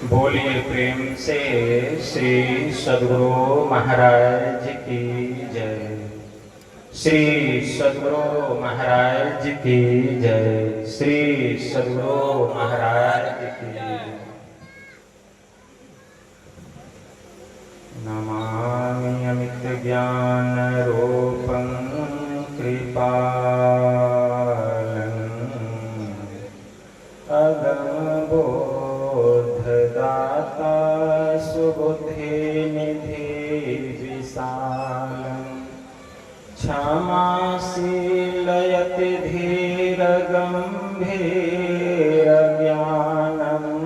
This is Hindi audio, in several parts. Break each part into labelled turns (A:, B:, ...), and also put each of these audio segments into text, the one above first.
A: बोलिए प्रेम से श्री सद्गुरु महाराज की जय। श्री सद्गुरु महाराज की जय। श्री सद्गुरु महाराज की जय। नमामि अमित ज्ञान रूपं कृपालं अगम बोधदाता सुबुद्धि निधि विशालं क्षमाशीलयति धीर गंभीर ज्ञानम्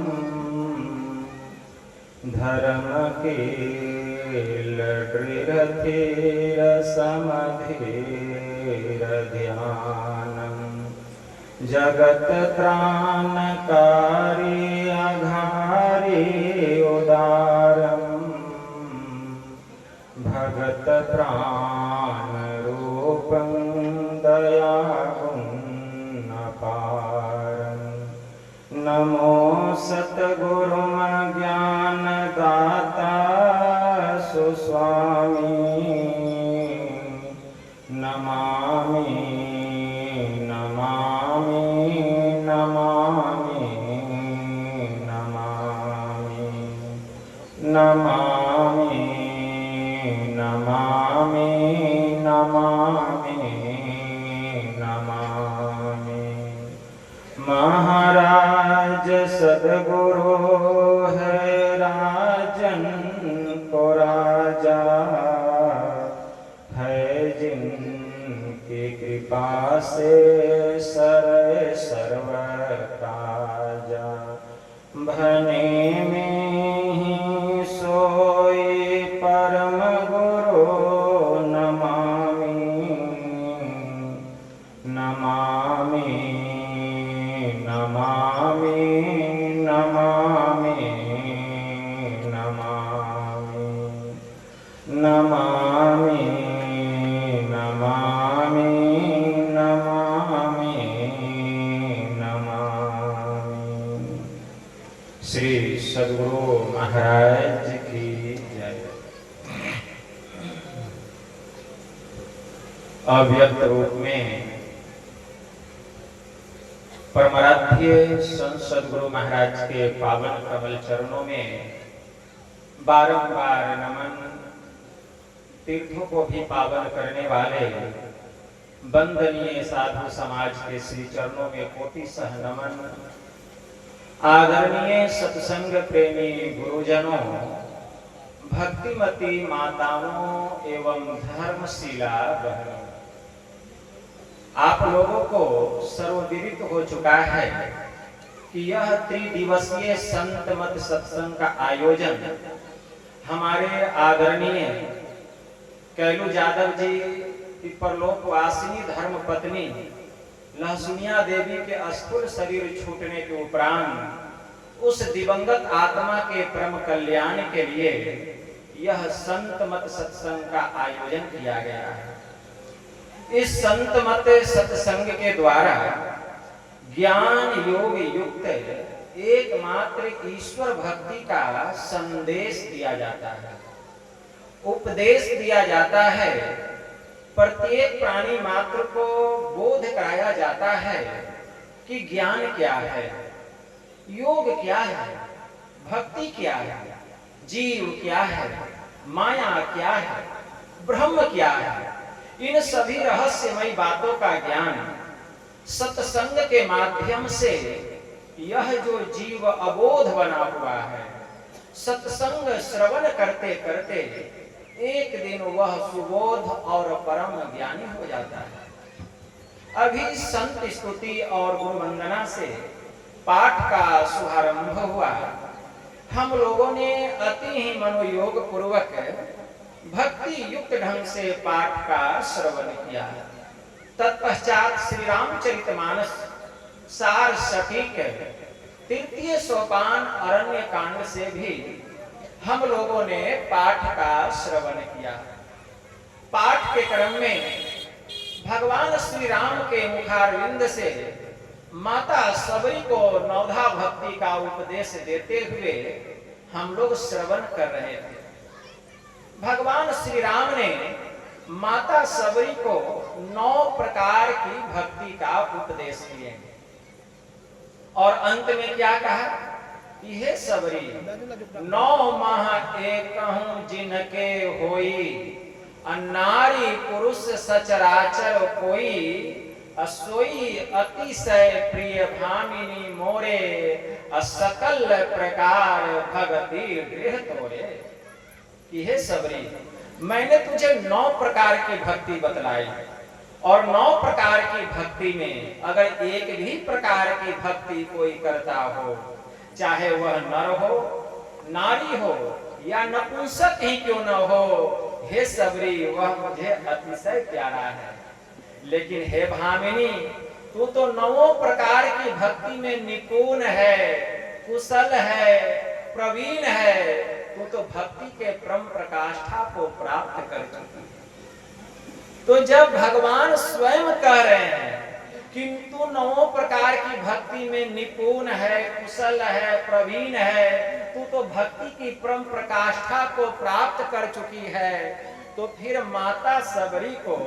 A: धर्म कील दृढ़धीर समधीर ध्यानम् जगत त्राणकारी अघारी उदारम् भगत प्राण रूपं दयागुण अपारम् नमो सतगुरु ज्ञान दाता सुस्वामी नमामि नमामि नमामि नमामि नमामि नमामि नमामि नमामि। महाराज सद्गुरु है राजन को राजा है जिनकी कृपा से सर्व काजा भने में ही सोई परम गुरु नमामि नमामि नमामि नमामि नमामि नमामि नमामि नमामि नमामि। श्री सद्गुरु महाराज की जय। अव्यक्त रूप में परमाराध्य संत सद्गुरु महाराज के पावन कमल चरणों में बारंबार नमन। तीर्थों को भी पावन करने वाले वंदनीय साधु समाज के श्री चरणों में कोटि सह नमन। आदरणीय सत्संग प्रेमी गुरुजनों, भक्तिमती माताओं एवं धर्मशीला बहनों, आप लोगों को सर्वविदित हो चुका है कि यह त्रिदिवसीय संत मत सत्संग का आयोजन हमारे आदरणीय कैलू यादव जी की परलोकवासिनी धर्म पत्नी लहसुनिया देवी के अस्थूल शरीर छूटने के उपरांत उस दिवंगत आत्मा के परम कल्याण के लिए यह संत मत सत्संग का आयोजन किया गया है। इस संत मत सत्संग के द्वारा ज्ञान योग युक्त एकमात्र ईश्वर भक्ति का संदेश दिया जाता है, उपदेश दिया जाता है। प्रत्येक प्राणी मात्र को बोध कराया जाता है कि ज्ञान क्या है, योग क्या है, भक्ति क्या है, जीव क्या है, माया क्या है, ब्रह्म क्या है। इन सभी रहस्यमयी बातों का ज्ञान सत्संग के माध्यम से यह जो जीव अबोध बना हुआ है, सत्संग श्रवण करते करते एक दिन वह सुबोध और परम ज्ञानी हो जाता है। अभी संत स्तुति और गुरु वंदना से पाठ का शुभारंभ हुआ। हम लोगों ने अति ही मनोयोग पूर्वक भक्ति युक्त ढंग से पाठ का श्रवण किया। तत्पश्चात श्री रामचरितमानस सार सटीक तृतीय सोपान अरण्य कांड से भी हम लोगों ने पाठ का श्रवण किया। पाठ के क्रम में भगवान श्री राम के मुखारविंद से माता सबरी को नवधा भक्ति का उपदेश देते हुए हम लोग श्रवण कर रहे थे। भगवान श्री राम ने माता सबरी को 9 प्रकार की भक्ति का उपदेश दिए और अंत में क्या कहा कि हे सबरी 9 माह एकहूं जिनके होई, नारी पुरुष सचराचर कोई, सोई अतिशय प्रिय भामिनी मोरे, सकल प्रकार भगति गृह तोरे। कि हे सबरी मैंने तुझे 9 प्रकार की भक्ति बतलाई और 9 प्रकार की भक्ति में अगर एक भी प्रकार की भक्ति कोई करता हो, चाहे वह नर हो, नारी हो या नपुंसक ही क्यों न हो, हे सबरी वह मुझे अतिशय प्यारा है। लेकिन हे भामिनी तू तो 9 प्रकार की भक्ति में निपुण है, कुशल है, प्रवीण है, तू तो भक्ति के परम प्रकाष्ठा को प्राप्त कर चुकी है। तो जब भगवान स्वयं कह रहे हैं कि तू 9 प्रकार की भक्ति में निपुण है, कुशल है, प्रवीण है, तू तो भक्ति की परम प्रकाष्ठा को प्राप्त कर चुकी है, तो फिर माता सबरी को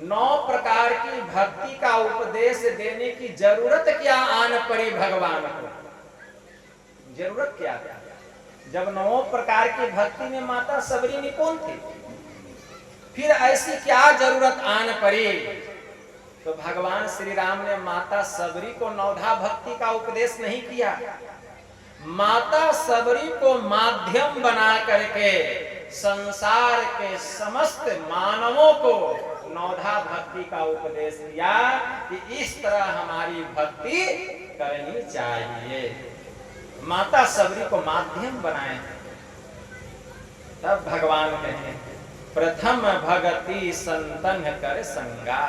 A: 9 प्रकार की भक्ति का उपदेश देने की जरूरत क्या आन पड़ी भगवान को? जरूरत क्या था जब 9 प्रकार की भक्ति में माता सबरी निपुण थी? फिर ऐसी क्या जरूरत आन पड़ी? तो भगवान श्री राम ने माता सबरी को नवधा भक्ति का उपदेश नहीं किया, माता सबरी को माध्यम बना करके संसार के समस्त मानवों को नवधा भक्ति का उपदेश दिया कि इस तरह हमारी भक्ति करनी चाहिए। माता सबरी को माध्यम बनाए। तब भगवान कहे प्रथम भगति संतन कर संगा।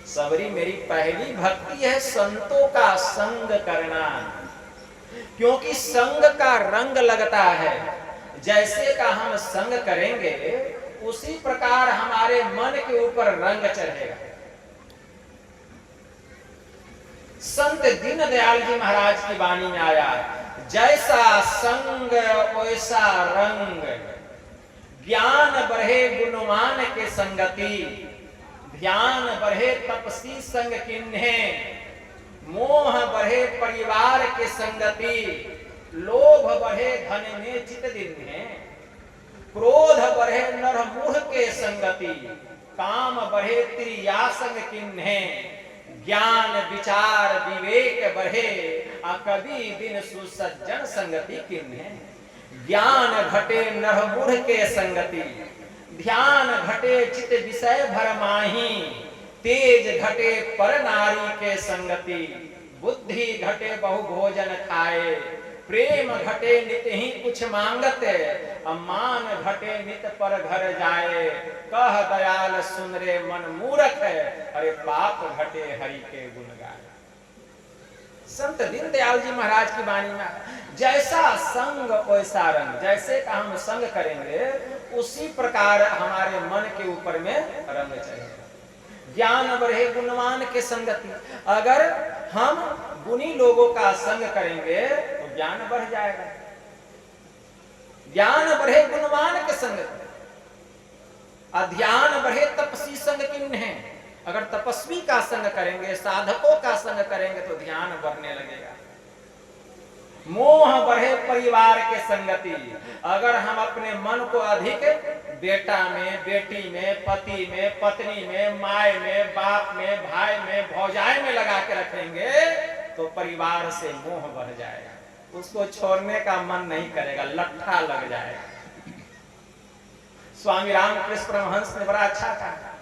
A: सबरी मेरी पहली भक्ति है संतों का संग करना, क्योंकि संग का रंग लगता है। जैसे का हम संग करेंगे उसी प्रकार हमारे मन के ऊपर रंग चढ़ेगा। संत दीनदयाल जी महाराज की वाणी में आया, जैसा संग वैसा रंग, ज्ञान बढ़े गुणवान के संगति, ध्यान बढ़े तपसी संग किन्हे, मोह बढ़े परिवार के संगति, लोभ बढ़े धन में चित दिन्हे, क्रोध बढ़े नर मूढ़ के संगति, काम बढ़े त्रिया संग किन्हे, ज्ञान विचार विवेक बढ़े, कभी दिन सुसज्जन संगति किन्हे। ज्ञान घटे नर मूढ़ के संगति, ध्यान घटे चित विषय भरमाही, तेज घटे पर नारी के संगति, बुद्धि घटे बहु भोजन खाए, प्रेम घटे नित ही कुछ मांगत, मान घटे नित पर घर जाए, कह दयाल सुन रे मन मूरख, अरे पाप घटे हरि के गुण गाए। संत दीनदयाल जी महाराज की वाणी में जैसा संग वैसा रंग, जैसे का हम संग करेंगे उसी प्रकार हमारे मन के ऊपर में रंग चढ़ेगा। ज्ञान बढ़े गुणवान के संगति, अगर हम गुणी लोगों का संग करेंगे तो ज्ञान बढ़ जाएगा। ज्ञान बढ़े गुणवान के संगति, अध्यान बढ़े तपसी संग किन्हे, अगर तपस्वी का संग करेंगे, साधकों का संग करेंगे तो ध्यान बढ़ने लगेगा। मोह बढ़े परिवार के संगति, अगर हम अपने मन को अधिक बेटा में, बेटी में, पति में, पत्नी में, माय में, बाप में, भाई में, भौजाई में लगा के रखेंगे तो परिवार से मोह बढ़ जाएगा, उसको छोड़ने का मन नहीं करेगा, लट्ठा लग जाएगा। स्वामी रामकृष्ण परमहंस ने बड़ा अच्छा कहा,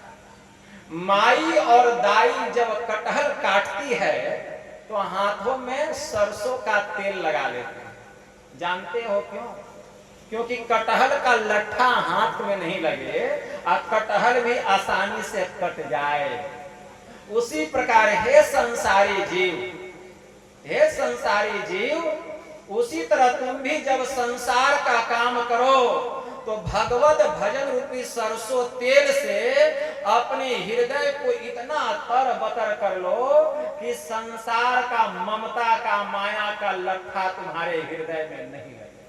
A: माई और दाई जब कटहल काटती है तो हाथों में सरसों का तेल लगा लेते हैं। जानते हो क्यों? क्योंकि कटहल का लट्ठा हाथ में नहीं लगे और कटहल भी आसानी से कट जाए। उसी प्रकार हे संसारी जीव, हे संसारी जीव, उसी तरह तुम भी जब संसार का काम करो तो भगवत भजन रूपी सरसों तेल से अपने हृदय को इतना तर बतर कर लो कि संसार का, ममता का, माया का लट्ठा तुम्हारे हृदय में नहीं लगे,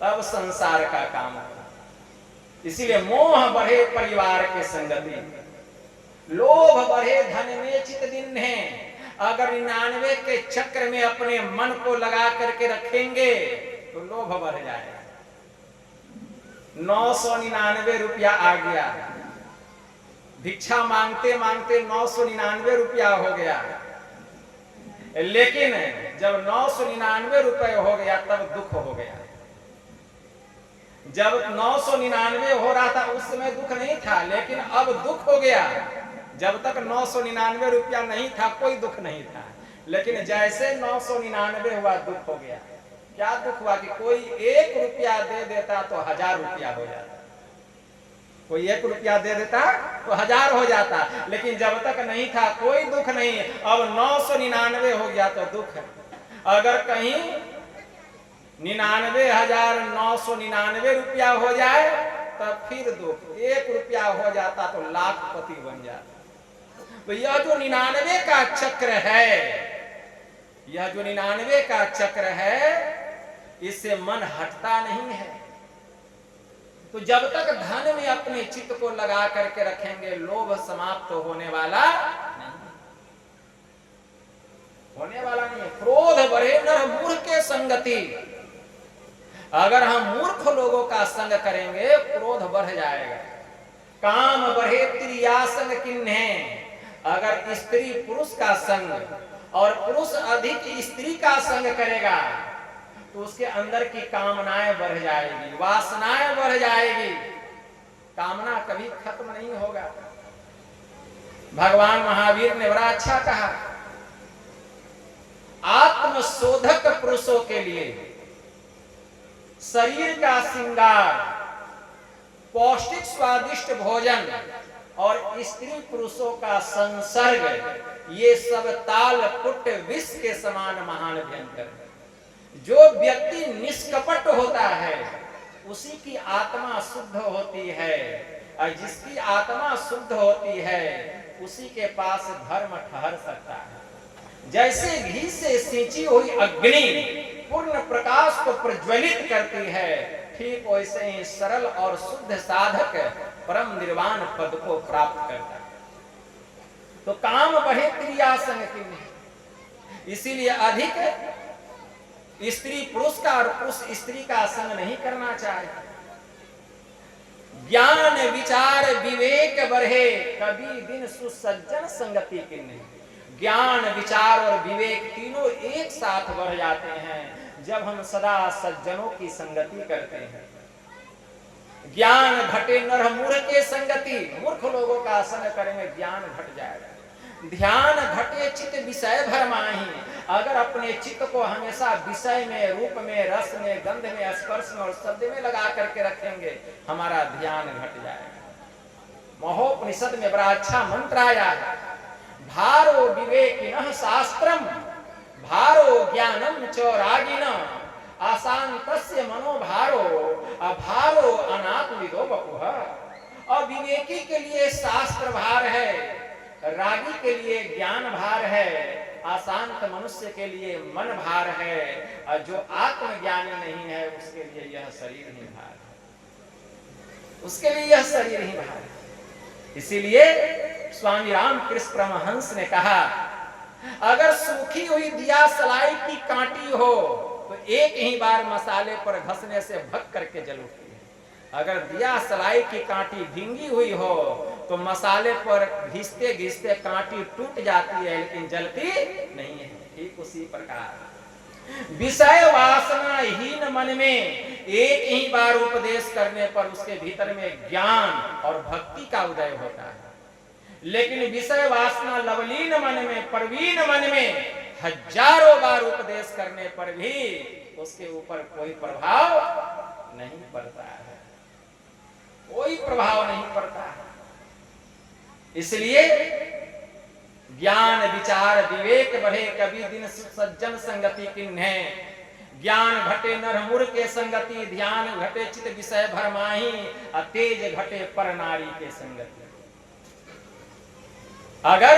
A: तब संसार का काम है। इसीलिए मोह बढ़े परिवार के संगति, लोभ बढ़े धन में चित दिन है। अगर 99 के चक्र में अपने मन को लगा करके रखेंगे तो लोभ बढ़ जाएगा। 999 रुपया आ गया, भिक्षा मांगते मांगते 999 रुपया हो गया, लेकिन जब 999 रुपए हो गया तब दुख हो गया। जब 999 हो रहा था उस समय दुख नहीं था, लेकिन अब दुख हो गया। जब तक 999 रुपया नहीं था कोई दुख नहीं था, लेकिन जैसे 999 हुआ दुख हो गया। क्या दुख हुआ कि कोई 1 रुपया दे देता तो 1000 रुपया हो जाता, कोई 1 रुपया दे देता तो 1000 हो जाता। लेकिन जब तक नहीं था कोई दुख नहीं, अब 999 हो गया तो दुख है। अगर कहीं 99,999 रुपया हो जाए तब फिर दुख, 1 रुपया हो जाता तो लाखपति बन जाता। तो यह जो 99 का चक्र है, यह जो 99 का चक्र है, इससे मन हटता नहीं है। तो जब तक धन में अपने चित्त को लगा करके रखेंगे, लोभ समाप्त होने वाला नहीं, होने वाला नहीं है। क्रोध बढ़े नर मूर्ख के संगति, अगर हम मूर्ख लोगों का संग करेंगे क्रोध बढ़ जाएगा। काम बढ़े त्रियासंग किन्हे, अगर स्त्री पुरुष का संग और पुरुष अधिक स्त्री का संग करेगा तो उसके अंदर की कामनाएं बढ़ जाएगी, वासनाएं बढ़ जाएगी, कामना कभी खत्म नहीं होगा। भगवान महावीर ने बड़ा अच्छा कहा, आत्मशोधक पुरुषों के लिए शरीर का श्रृंगार, पौष्टिक स्वादिष्ट भोजन और स्त्री पुरुषों का संसर्ग, ये सब ताल पुट विष के समान महान भयंकर है। जो व्यक्ति निष्कपट होता है उसी की आत्मा शुद्ध होती है, और जिसकी आत्मा शुद्ध होती है उसी के पास धर्म ठहर सकता है। जैसे घी से सिंची हुई अग्नि पूर्ण प्रकाश को प्रज्वलित करती है, ठीक वैसे ही सरल और शुद्ध साधक परम निर्वाण पद को प्राप्त करता है। तो काम बढ़े त्रियासंग किन्हे, इसीलिए अधिक स्त्री पुरुष का और पुरुष स्त्री का संग नहीं करना चाहिए। ज्ञान विचार विवेक बढ़े, कभी दिन सुसज्जन संगति किन्हे। ज्ञान विचार और विवेक तीनों एक साथ बढ़ जाते हैं जब हम सदा सज्जनों की संगति करते हैं। ज्ञान घटे नर मूर्ख के संगति, मूर्ख लोगों का संग करेंगे ज्ञान घट जाएगा। ध्यान घटे चित्त विषय भरमाही, अगर अपने चित्त को हमेशा विषय में, रूप में, रस में, गंध में, स्पर्श में और शब्द में लगा करके रखेंगे, हमारा ध्यान घट जाएगा। महोपनिषद में बड़ा अच्छा मंत्र आया है, भारो विवेकिनः शास्त्रम भारो ज्ञानम च रागिनः अशांतस्य मनोभारो अभारो अनात्मविदो बपुः। अविवेकी के लिए शास्त्र भार है, रागी के लिए ज्ञान भार है, अशांत मनुष्य के लिए मन भार है, और जो आत्मज्ञानी नहीं है उसके लिए यह शरीर ही भार है, उसके लिए यह शरीर ही भार है। इसीलिए स्वामी रामकृष्ण परमहंस ने कहा, अगर सूखी हुई दिया सलाई की कांटी हो तो एक ही बार मसाले पर घसने से भग करके जल उठती है। अगर दिया सलाई की कांटी भींगी हुई हो तो मसाले पर घिसते घिसते कांटी टूट जाती है लेकिन जलती नहीं है। ठीक उसी प्रकार विषय वासना हीन मन में एक ही बार उपदेश करने पर उसके भीतर में ज्ञान और भक्ति का उदय होता है, लेकिन विषय वासना लवलीन मन में, प्रवीण मन में हजारों बार उपदेश करने पर भी उसके ऊपर कोई प्रभाव नहीं पड़ता है, कोई प्रभाव नहीं पड़ता है। इसलिए ज्ञान विचार विवेक बढ़े, कभी दिन सज्जन संगति किन्हे। ज्ञान घटे नर मूर्ख के संगति, ध्यान घटे चित विषय भरमाही, तेज घटे पर नारी के संगति। अगर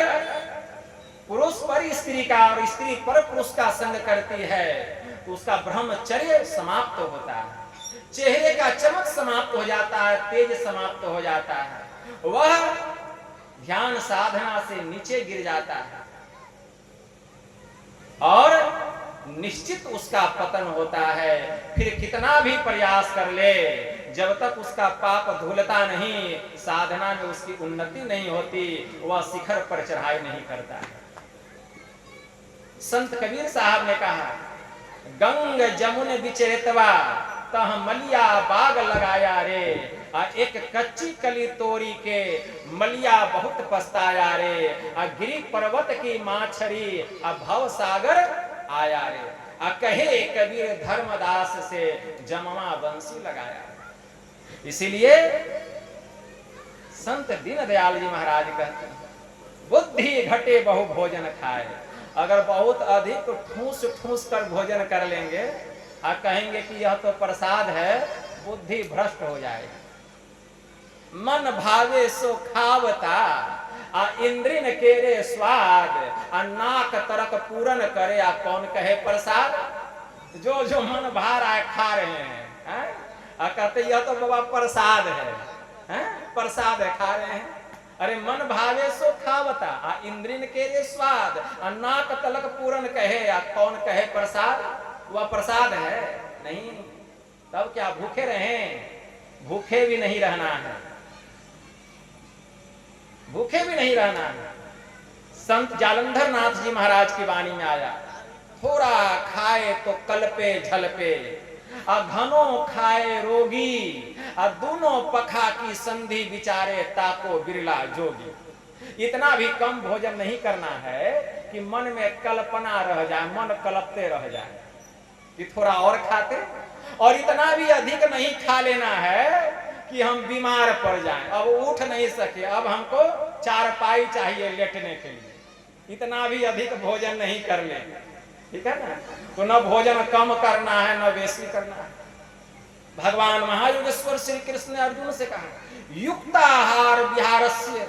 A: पुरुष पर स्त्री का और स्त्री पर पुरुष का संग करती है तो उसका ब्रह्मचर्य समाप्त होता है, चेहरे का चमक समाप्त हो जाता है, तेज समाप्त हो जाता है, वह ध्यान साधना से नीचे गिर जाता है और निश्चित उसका पतन होता है। फिर कितना भी प्रयास कर ले, जब तक उसका पाप धुलता नहीं, साधना में उसकी उन्नति नहीं होती, वह शिखर पर चढ़ाई नहीं करता है। संत कबीर साहब ने कहा, गंग जमुन बिचरेतवा तह मलिया बाग लगाया रे, आ एक कच्ची कली तोरी के मलिया बहुत पछताया रे, आ गिरी पर्वत की माछरी आ भव सागर आया रे, आ कहे कबीर धर्मदास से जमवा बंसी लगाया। इसीलिए संत दीनदयाल जी महाराज कहते हैं, बुद्धि घटे बहु भोजन खाए। अगर बहुत अधिक ठूस ठूस कर भोजन कर लेंगे और कहेंगे कि यह तो प्रसाद है, बुद्धि भ्रष्ट हो जाएगी। मन भावे सो खावता आ इंद्रिन केरे स्वाद, आ नाक तरक पूरन करे आ कौन कहे प्रसाद। जो जो मन भा रहा है खा रहे हैं, कहते यह तो बाबा प्रसाद है, प्रसाद है, खा रहे हैं। अरे मन भावे सो खावता आ इंद्रिन के रे स्वाद, आ नाक तलक पूरन कहे आ कौन कहे प्रसाद। वह प्रसाद है नहीं, तब क्या भूखे रहें? भूखे भी नहीं रहना है, भूखे भी नहीं रहना है। संत जालंधर नाथ जी महाराज की वाणी में आया, थोड़ा खाए तो कल्पे झलपे, आ घनो खाए रोगी, आ दोनों पखा की संधि विचारे ताको बिरला जोगी। इतना भी कम भोजन नहीं करना है कि मन में कल्पना रह जाए, मन कल्पते रह जाए कि थोड़ा और खाते, और इतना भी अधिक नहीं खा लेना है कि हम बीमार पड़ जाएं, अब उठ नहीं सके, अब हमको चारपाई चाहिए लेटने के लिए। इतना भी अधिक भोजन नहीं कर ले, ठीक है ना। तो न भोजन कम करना है न बेसी करना है। भगवान महायोगेश्वर श्री कृष्ण ने अर्जुन से कहा, युक्ताहार विहारस्य।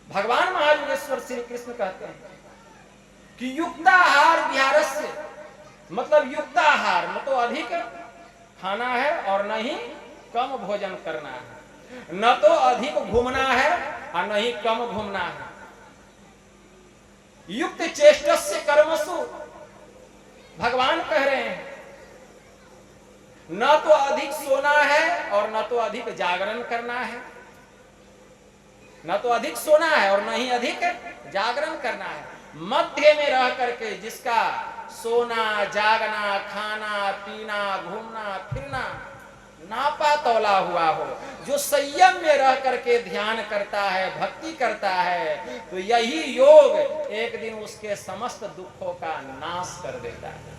A: भगवान महायोगेश्वर श्री कृष्ण कहते हैं कि युक्ताहार विहारस्य, मतलब युक्ताहार न तो अधिक खाना है और न ही कम भोजन करना है, न तो अधिक घूमना है और न ही कम घूमना है। युक्त चेष्टस्य कर्मसु, भगवान कह रहे हैं न तो अधिक सोना है और न तो अधिक जागरण करना है, न तो अधिक सोना है और न ही अधिक जागरण करना है। मध्य में रह करके जिसका सोना, जागना, खाना, पीना, घूमना फिरना नापा तौला हुआ हो, जो संयम में रह करके ध्यान करता है, भक्ति करता है, तो यही योग एक दिन उसके समस्त दुखों का नाश कर देता है।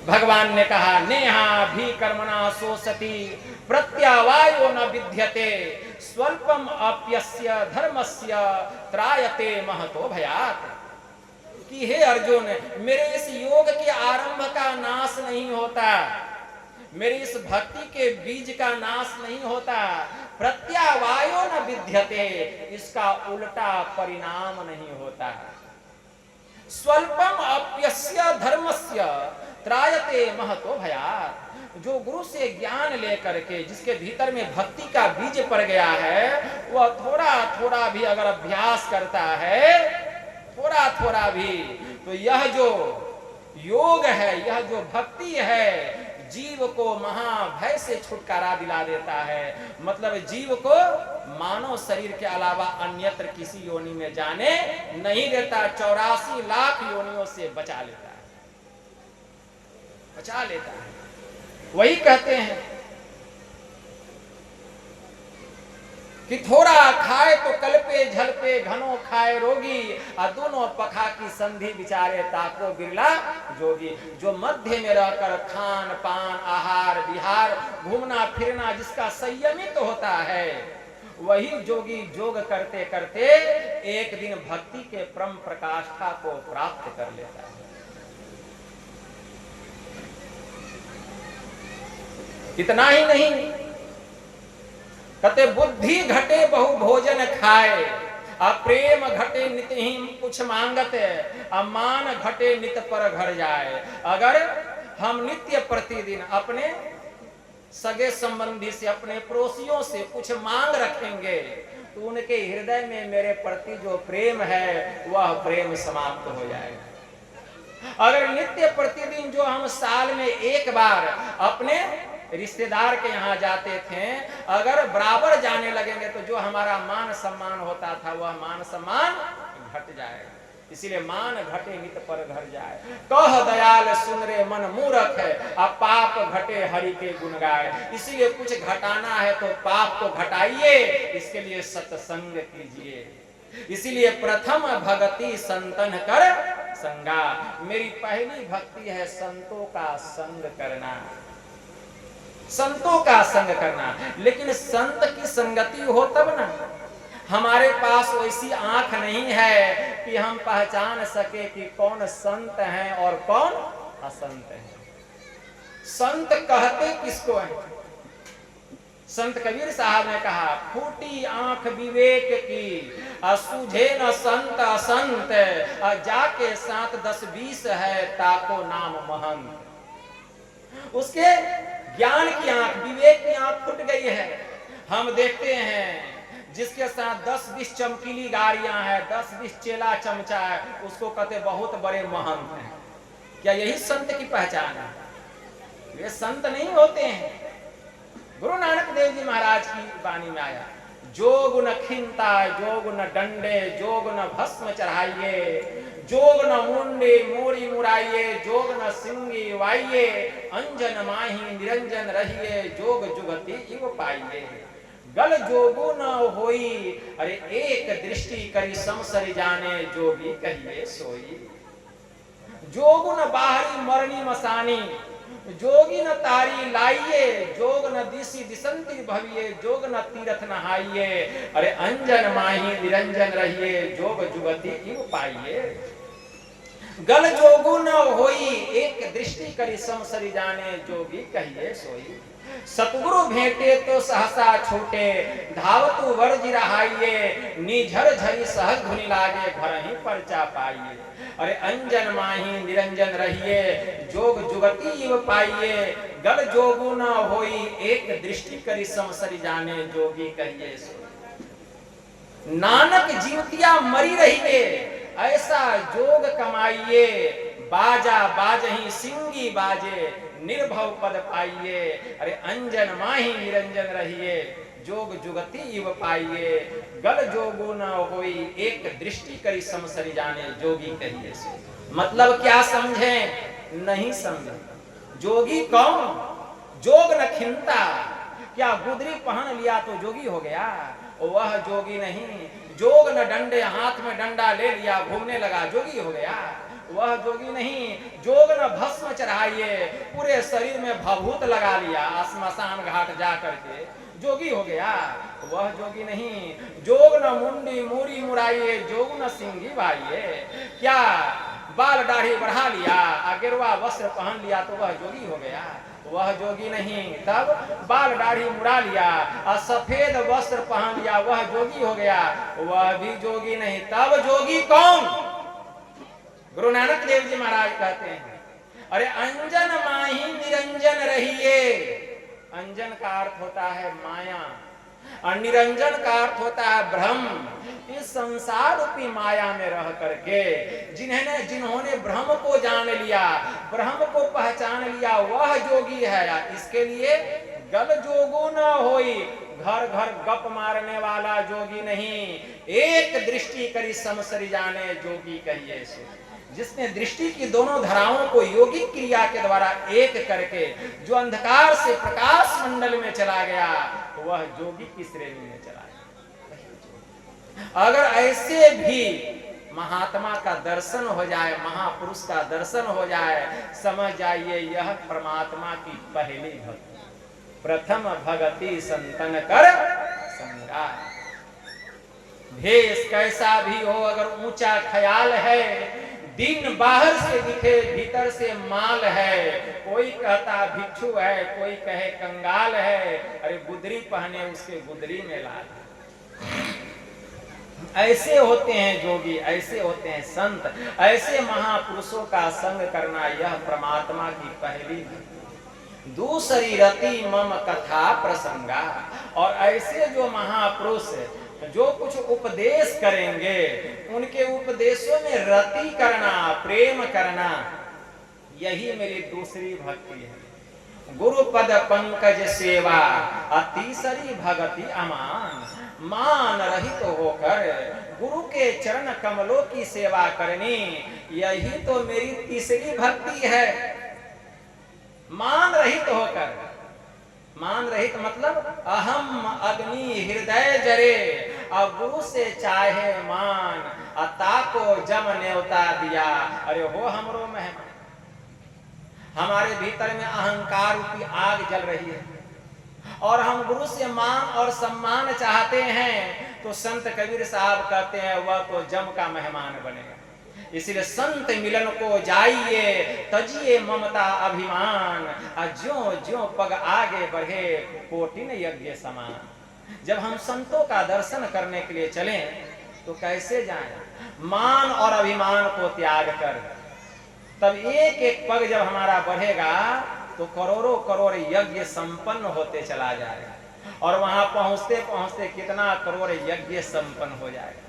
A: भगवान ने कहा, नेहा भी कर्मणा सोसति प्रत्यावायो न विद्यते, स्वल्पम अप्यस्य धर्मस्य त्रायते महतो भयात्। कि हे अर्जुन, मेरे इस योग के आरंभ का नाश नहीं होता, मेरी इस भक्ति के बीज का नाश नहीं होता, प्रत्यावायो न विद्यते, इसका उल्टा परिणाम नहीं होता। स्वल्पम अप्यस्य धर्मस्य त्रायते महतो भयात्। जो गुरु से ज्ञान लेकर के जिसके भीतर में भक्ति का बीज पड़ गया है, वह थोड़ा थोड़ा भी अगर अभ्यास करता है, थोड़ा थोड़ा भी, तो यह जो योग है, यह जो भक्ति है, जीव को महाभय से छुटकारा दिला देता है। मतलब जीव को मानव शरीर के अलावा अन्यत्र किसी योनि में जाने नहीं देता, 84 लाख योनियों से बचा लेता है, बचा लेता है। वही कहते हैं कि थोड़ा खाए तो कल्पे झलपे, घनो खाए रोगी, और दोनों पखा की संधि विचारे ताको बिरला जोगी। जो मध्य में रहकर खान पान, आहार विहार, घूमना फिरना जिसका संयमित तो होता है, वही जोगी योग करते करते एक दिन भक्ति के परम प्रकाष्ठा को प्राप्त कर लेता है। इतना ही नहीं, कहते बुद्धि घटे बहु भोजन खाए, अप्रेम घटे नित ही कुछ मांगत, अमान घटे नित पर घर जाए। अगर हम नित्य प्रतिदिन अपने सगे संबंधी से, अपने पड़ोसियों से कुछ मांग रखेंगे तो उनके हृदय में मेरे प्रति जो प्रेम है वह प्रेम समाप्त हो जाएगा। अगर नित्य प्रतिदिन जो हम साल में एक बार अपने रिश्तेदार के यहाँ जाते थे, अगर बराबर जाने लगेंगे तो जो हमारा मान सम्मान होता था वह मान सम्मान घट जाएगा। इसीलिए मान घटे नित पर घर जाए, कह दयाल सुन रे मन मूर्ख है, अब पाप घटे हरि के गुण गाए। इसीलिए कुछ घटाना है तो पाप को घटाइए, इसके लिए सत्संग कीजिए। इसीलिए प्रथम भक्ति संतन कर संगा, मेरी पहली भक्ति है संतों का संग करना, संतों का संग करना। लेकिन संत की संगति हो तब ना, हमारे पास वैसी आंख नहीं है कि हम पहचान सके कि कौन संत है और कौन असंत है। संत कहते किसको है? संत कबीर साहब ने कहा, फूटी आंख विवेक की, सूझे न संत असंत, जाके 7 10 20 है ताको नाम महंत। उसके ज्ञान की आंख, विवेक की आंख फूट गई है। हम देखते हैं जिसके साथ 10 20 चमकीली गाड़ियां हैं, 10 20 चेला चमचा है, उसको कहते बहुत बड़े महंत हैं। क्या यही संत की पहचान है? वे संत नहीं होते हैं। गुरु नानक देव जी महाराज की वाणी में आया, जोग न खिंता जोग न डंडे, जोग न भस्म चढ़ाइए, जोग न मुंडे मोरी मुराइये, जोग न सिंगी वाइये, अंजन माही निरंजन रहिए, जोग जुगति इव पाइये। गल जोगो न होई, अरे एक दृष्टि करी समसरि जाने, जो भी कहिए सोई। जोग न बाहरी मरनी मसानी, जोगी न तारी लाइये, जोग न दिसी दिसंती भविये, जोग न तीरथ नहाइये, अरे अंजन माही निरंजन रहिए, जोग जुगति इव पाइये। गल जोगो न होई, एक दृष्टि करी समसरि जाने, जोगी कहिए सोई। सतगुरु भेंटे तो सहसा छूटे, धावतु वर्जि रहाइये, निझर झरी सहज धुनि लागे, घर ही परचा पाइये। अरे अंजन माही निरंजन रहिए, जोग जुगति इव पाइये। गल जोगु न होई, एक दृष्टि करी समसरि जाने, जोगी कहिए सोई। नानक जीवतिया मरी रहिए, ऐसा जोग कमाइए, बाजा बाजही सिंगी बाजे, निर्भव पद पाइये। अरे अंजन माही निरंजन रहिए, जोग जुगति इव पाइये। गल जोगो न होई, एक दृष्टि करी समसरि जाने, जोगी कहिए से। मतलब क्या समझे? नहीं समझे। जोगी कौन? जोग न खिंता, क्या गुदरी पहन लिया तो जोगी हो गया? वह जोगी नहीं। जोग न डंडे, हाथ में डंडा ले लिया घूमने लगा, जोगी हो गया? वह जोगी नहीं। जोग न भस्म चढ़ाइए, पूरे शरीर में भभूत लगा लिया, श्मशान घाट जा करके, जोगी हो गया? वह जोगी नहीं। जोग न मुंडी मूरी मुराइए, जोग न सिंगी भाइये, क्या बाल दाढ़ी बढ़ा लिया, गिरवा वस्त्र पहन लिया तो वह जोगी हो गया? वह जोगी नहीं। तब बाल दाढ़ी मुड़ा लिया और सफेद वस्त्र पहन लिया, वह जोगी हो गया? वह भी जोगी नहीं। तब जोगी कौन? गुरु नानक देव जी महाराज कहते हैं, अरे अंजन माही निरंजन रहिए। अंजन का अर्थ होता है माया और निरंजन का अर्थ होता है ब्रह्म। इस संसार रूपी माया में रह करके जिन्होंने ब्रह्म को जान लिया, ब्रह्म को पहचान लिया, वह जोगी है। इसके लिए गल जोगो न होई, घर घर गप मारने वाला जोगी नहीं। एक दृष्टि करी समसरि जाने, जोगी कहिए से। जिसने दृष्टि की दोनों धाराओं को योगिक क्रिया के द्वारा एक करके जो अंधकार से प्रकाश मंडल में चला गया, वह जोगी की श्रेणी में चला गया। अगर ऐसे भी महात्मा का दर्शन हो जाए, महापुरुष का दर्शन हो जाए, समझ जाइए यह परमात्मा की पहली भक्ति। प्रथम भगति संतन कर संगा। भेष कैसा भी हो, अगर ऊंचा ख्याल है, दिन बाहर से दिखे भीतर से माल है। कोई कहता भिक्षु है, कोई कहे कंगाल है, अरे गुदरी पहने उसके गुदरी में लाल। ऐसे होते हैं जोगी, ऐसे होते हैं संत, ऐसे महापुरुषों का संग करना यह परमात्मा की पहली दूसरी रति मम कथा प्रसंगा। और ऐसे जो महापुरुष जो कुछ उपदेश करेंगे उनके उपदेशों में रति करना, प्रेम करना, यही मेरी दूसरी भक्ति है। गुरु पद पंकज सेवा तीसरी भगति अमान। मान रहित होकर गुरु के चरण कमलों की सेवा करनी, यही तो मेरी तीसरी भक्ति है। मान रहित होकर, मान रहित मतलब अहम अग्नि हृदय जरे, अब गुरु से चाहे मान, अता को जब न्योता दिया। अरे हो हमरो मेहमान, हमारे भीतर में अहंकार रूपी आग जल रही है और हम गुरु से मान और सम्मान चाहते हैं, तो संत कबीर साहब कहते हैं वह तो जम का मेहमान बनेगा। इसलिए संत मिलन को जाइए, तजिए ममता अभिमान, ज्यों ज्यों पग आगे बढ़े कोटिन यज्ञ समान। जब हम संतों का दर्शन करने के लिए चलें तो कैसे जाएं? मान और अभिमान को त्याग कर। तब एक एक पग जब हमारा बढ़ेगा तो करोड़ों करोड़ यज्ञ संपन्न होते चला जाएगा और वहां पहुंचते पहुंचते कितना करोड़ यज्ञ संपन्न हो जाएगा।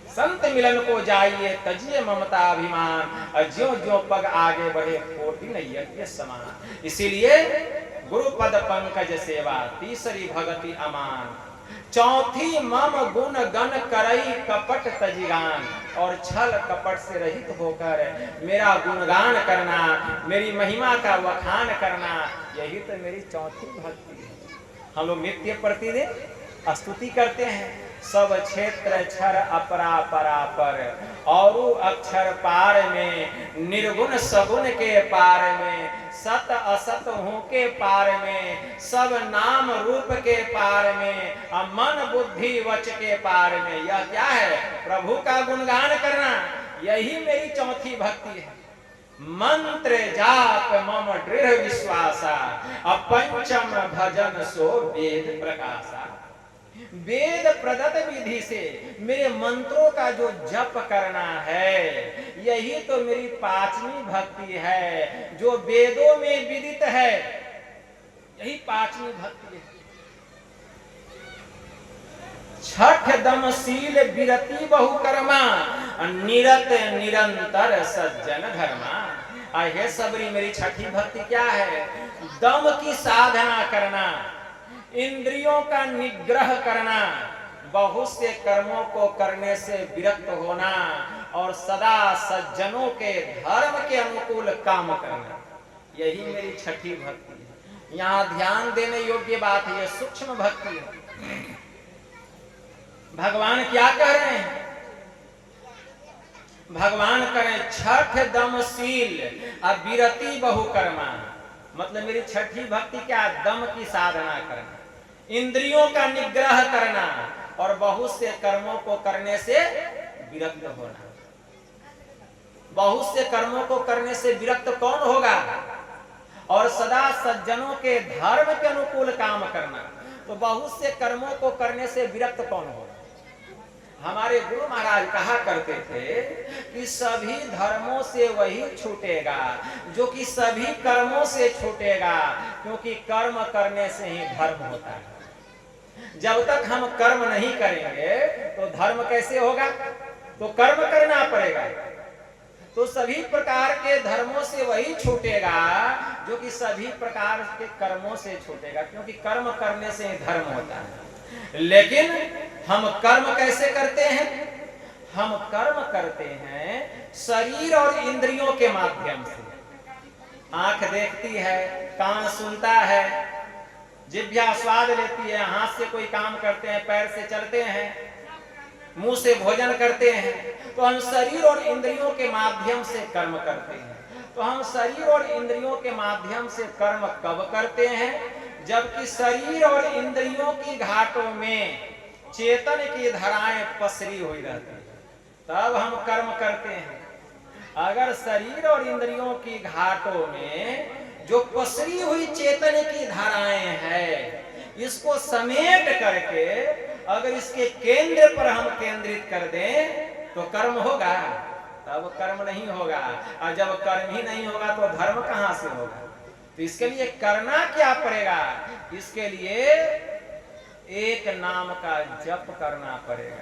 A: संत मिलन को जाइए, तजिए ममता अभिमान, और ज्यों ज्यों पग आगे बढ़े कोटिन यज्ञ समान। इसीलिए गुरु पद पंकज सेवा तीसरी भगति अमान। चौथी मम गुण गण करई कपट तजिगान, और छल कपट से रहित होकर मेरा गुणगान करना, मेरी महिमा का वखान करना, यही तो मेरी चौथी भक्ति है। हम लोग नित्य प्रतिदिन स्तुति करते हैं, सब क्षेत्र क्षर अपरा परापर, और अक्षर पार में, निर्गुण सगुण के पार में, सत असत हूँ के पार में, सब नाम रूप के पार में, मन बुद्धि वच के पार में। यह क्या है? प्रभु का गुणगान करना, यही मेरी चौथी भक्ति है। मंत्र जाप मम दृढ़ विश्वासा, अपंचम भजन सो वेद प्रकाशा। वेद प्रदत्त विधि से मेरे मंत्रों का जो जप करना है, यही तो मेरी पांचवी भक्ति है, जो वेदों में विदित है, यही पांचवी भक्ति है। छठ दमशील विरति बहुकर्मा, निरत निरंतर सज्जन धर्मा। हे सबरी, मेरी छठी भक्ति क्या है? दम की साधना करना, इंद्रियों का निग्रह करना, बहुत से कर्मों को करने से विरक्त होना, और सदा सज्जनों के धर्म के अनुकूल काम करना, यही मेरी छठी भक्ति है। यहाँ ध्यान देने योग्य बात है, ये सूक्ष्म भक्ति है। भगवान क्या कह रहे हैं? भगवान करें छठ दमशील विरति बहुकर्मा, मतलब मेरी छठी भक्ति क्या? दम की साधना करना, इंद्रियों का निग्रह करना, और बहुत से कर्मों को करने से विरक्त होना। बहुत से कर्मों को करने से विरक्त कौन होगा? और सदा सज्जनों के धर्म के अनुकूल काम करना। तो बहुत से कर्मों को करने से विरक्त कौन होगा? हमारे गुरु महाराज कहा करते थे कि सभी धर्मों से वही छूटेगा जो कि सभी कर्मों से छूटेगा, क्योंकि कर्म करने से ही धर्म होता है। जब तक हम कर्म नहीं करेंगे तो धर्म कैसे होगा? तो कर्म करना पड़ेगा। तो सभी प्रकार के धर्मों से वही छूटेगा जो कि सभी प्रकार के कर्मों से छूटेगा, क्योंकि कर्म करने से ही धर्म होता है। लेकिन हम कर्म कैसे करते हैं? हम कर्म करते हैं शरीर और इंद्रियों के माध्यम से। आंख देखती है, कान सुनता है, जिह्वा स्वाद लेती है, हाथ से कोई काम करते हैं, पैर से चलते हैं, मुंह से भोजन करते हैं। तो हम शरीर और इंद्रियों के माध्यम से कर्म करते हैं। तो हम शरीर और इंद्रियों के माध्यम से कर्म कब करते हैं? जबकि शरीर और इंद्रियों की घाटों में चेतन की धाराएं पसरी हुई रहती है, तब हम कर्म करते हैं। अगर शरीर और इंद्रियों की घाटों में जो पसरी हुई चेतन की धाराएं हैं, इसको समेट करके अगर इसके केंद्र पर हम केंद्रित कर दें तो कर्म होगा, तब कर्म नहीं होगा, और जब कर्म ही नहीं होगा तो धर्म कहां से होगा। तो इसके लिए करना क्या पड़ेगा, इसके लिए एक नाम का जप करना पड़ेगा,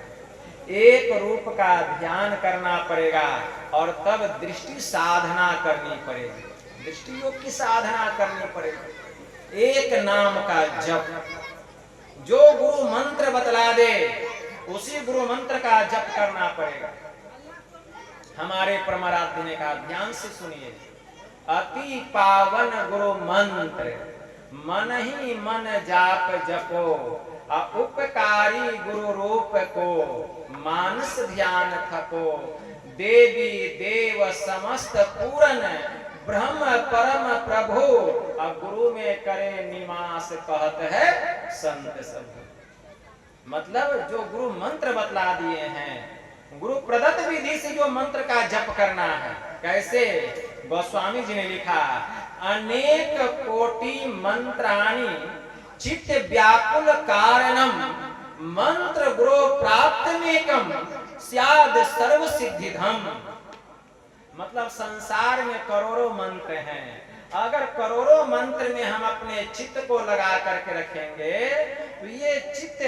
A: एक रूप का ध्यान करना पड़ेगा, और तब दृष्टि साधना करनी पड़ेगी, दृष्टि योग की साधना करनी पड़ेगी। एक नाम का जप, जो गुरु मंत्र बतला दे उसी गुरु मंत्र का जप करना पड़ेगा। हमारे परमाराध्य ने कहा, ध्यान से सुनिए, अति पावन गुरु मंत्र मन ही मन जाप जपो, उपकारी गुरु रूप को मानस ध्यान थको, देवी देव समस्त पूरन ब्रह्म परम प्रभु, गुरु में करे निवास कहत है संत सब। मतलब जो गुरु मंत्र बतला दिए हैं, गुरु प्रदत्त विधि से जो मंत्र का जप करना है, कैसे गोस्वामी जी ने लिखा, अनेक कोटि मंत्राणि चित्त व्याकुल कारणम, मंत्र गुरु प्राप्तमेकम स्याद सर्व सिद्धिधम। मतलब संसार में करोड़ों मंत्र हैं, अगर करोड़ों मंत्र में हम अपने चित्त को लगा करके रखेंगे तो ये चित्त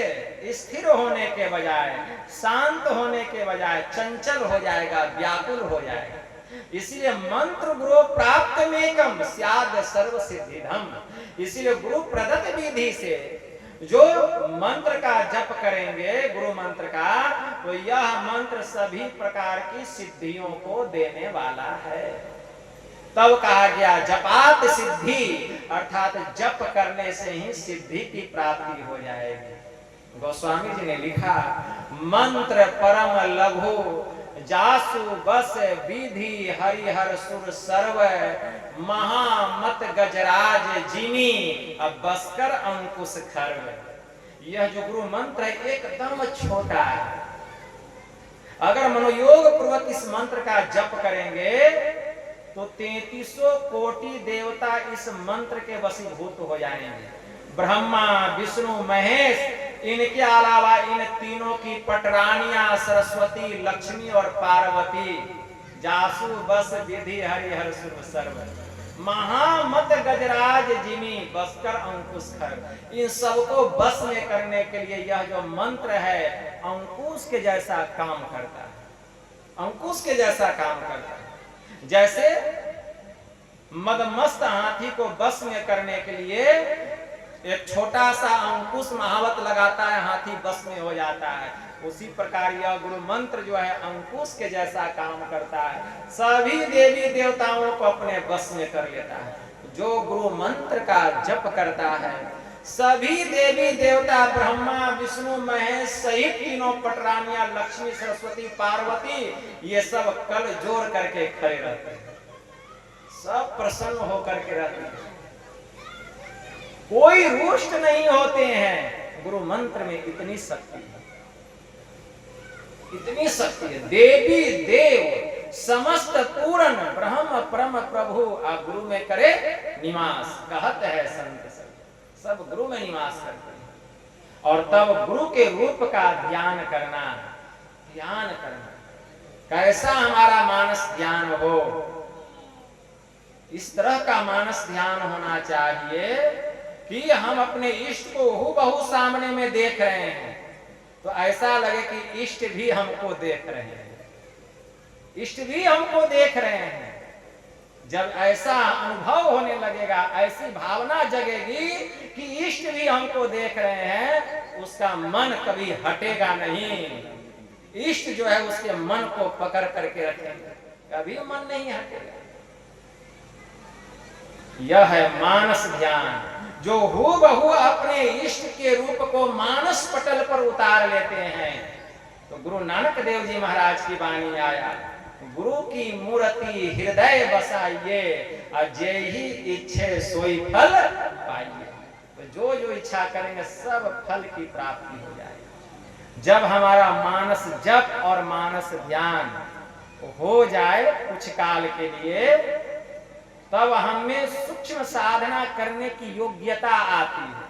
A: स्थिर होने के बजाय, शांत होने के बजाय चंचल हो जाएगा, व्याकुल हो जाएगा। इसलिए मंत्र गुरु प्राप्त मेकम स्याद सर्व सिद्धिधम, इसलिए गुरु प्रदत्त विधि से जो मंत्र का जप करेंगे गुरु मंत्र का, तो यह मंत्र सभी प्रकार की सिद्धियों को देने वाला है। तब कहा गया जपात सिद्धि, अर्थात जप करने से ही सिद्धि की प्राप्ति हो जाएगी। गोस्वामी जी ने लिखा, मंत्र परम लघु जासु बस विधि हरिहर सुर सर्व, महामत गजराज जिमी अब बसकर अंकुश खर्व। यह जो गुरु मंत्र है एकदम छोटा है, अगर मनोयोग पूर्वक इस मंत्र का जप करेंगे तो 3300 कोटि देवता इस मंत्र के वशीभूत हो जाएंगे। ब्रह्मा विष्णु महेश, इनके अलावा इन तीनों की पटरानियां सरस्वती लक्ष्मी और पार्वती, जासु बस विधि हरिहर सुर सर्व, महामत गजराज जिमी बसकर अंकुश खर, इन सबको बस में करने के लिए यह जो मंत्र है अंकुश के जैसा काम करता है, अंकुश के जैसा काम करता है। जैसे मदमस्त हाथी को बस में करने के लिए एक छोटा सा अंकुश महावत लगाता है, हाथी बस में हो जाता है, उसी प्रकार यह गुरु मंत्र जो है अंकुश के जैसा काम करता है, सभी देवी देवताओं को अपने बस में कर लेता है। जो गुरु मंत्र का जप करता है सभी देवी देवता ब्रह्मा विष्णु महेश सहित तीनों पटरानियां लक्ष्मी सरस्वती पार्वती, ये सब कल जोड़ करके खड़े रहते हैं, सब प्रसन्न होकर के रहते हैं, कोई रुष्ट नहीं होते हैं। गुरु मंत्र में इतनी शक्ति है, इतनी शक्ति है। देवी देव समस्त पूर्ण ब्रह्म परम प्रभु आप गुरु में करे निवास, कहत है संत सब गुरु में निवास करते हैं। और तब गुरु के रूप का ध्यान करना, ध्यान करना, कैसा हमारा मानस ध्यान हो, इस तरह का मानस ध्यान होना चाहिए कि हम अपने इष्ट को हूबहू सामने में देख रहे हैं तो ऐसा लगे कि इष्ट भी हमको देख रहे हैं, इष्ट भी हमको देख रहे हैं। जब ऐसा अनुभव होने लगेगा, ऐसी भावना जगेगी कि इष्ट भी हमको देख रहे हैं, उसका मन कभी हटेगा नहीं। इष्ट जो है उसके मन को पकड़ करके रखेंगे, कभी मन नहीं हटेगा। यह है मानस ध्यान, जो हूबहू अपने इष्ट के रूप को मानस पटल पर उतार लेते हैं। तो गुरु नानक देव जी महाराज की वाणी आया, गुरु की मूर्ति हृदय बसाइए, जय ही इच्छे सोई फल पाइए। तो जो जो इच्छा करेंगे सब फल की प्राप्ति हो जाएगी। जब हमारा मानस जप और मानस ध्यान हो जाए कुछ काल के लिए, तब हमें सूक्ष्म साधना करने की योग्यता आती है।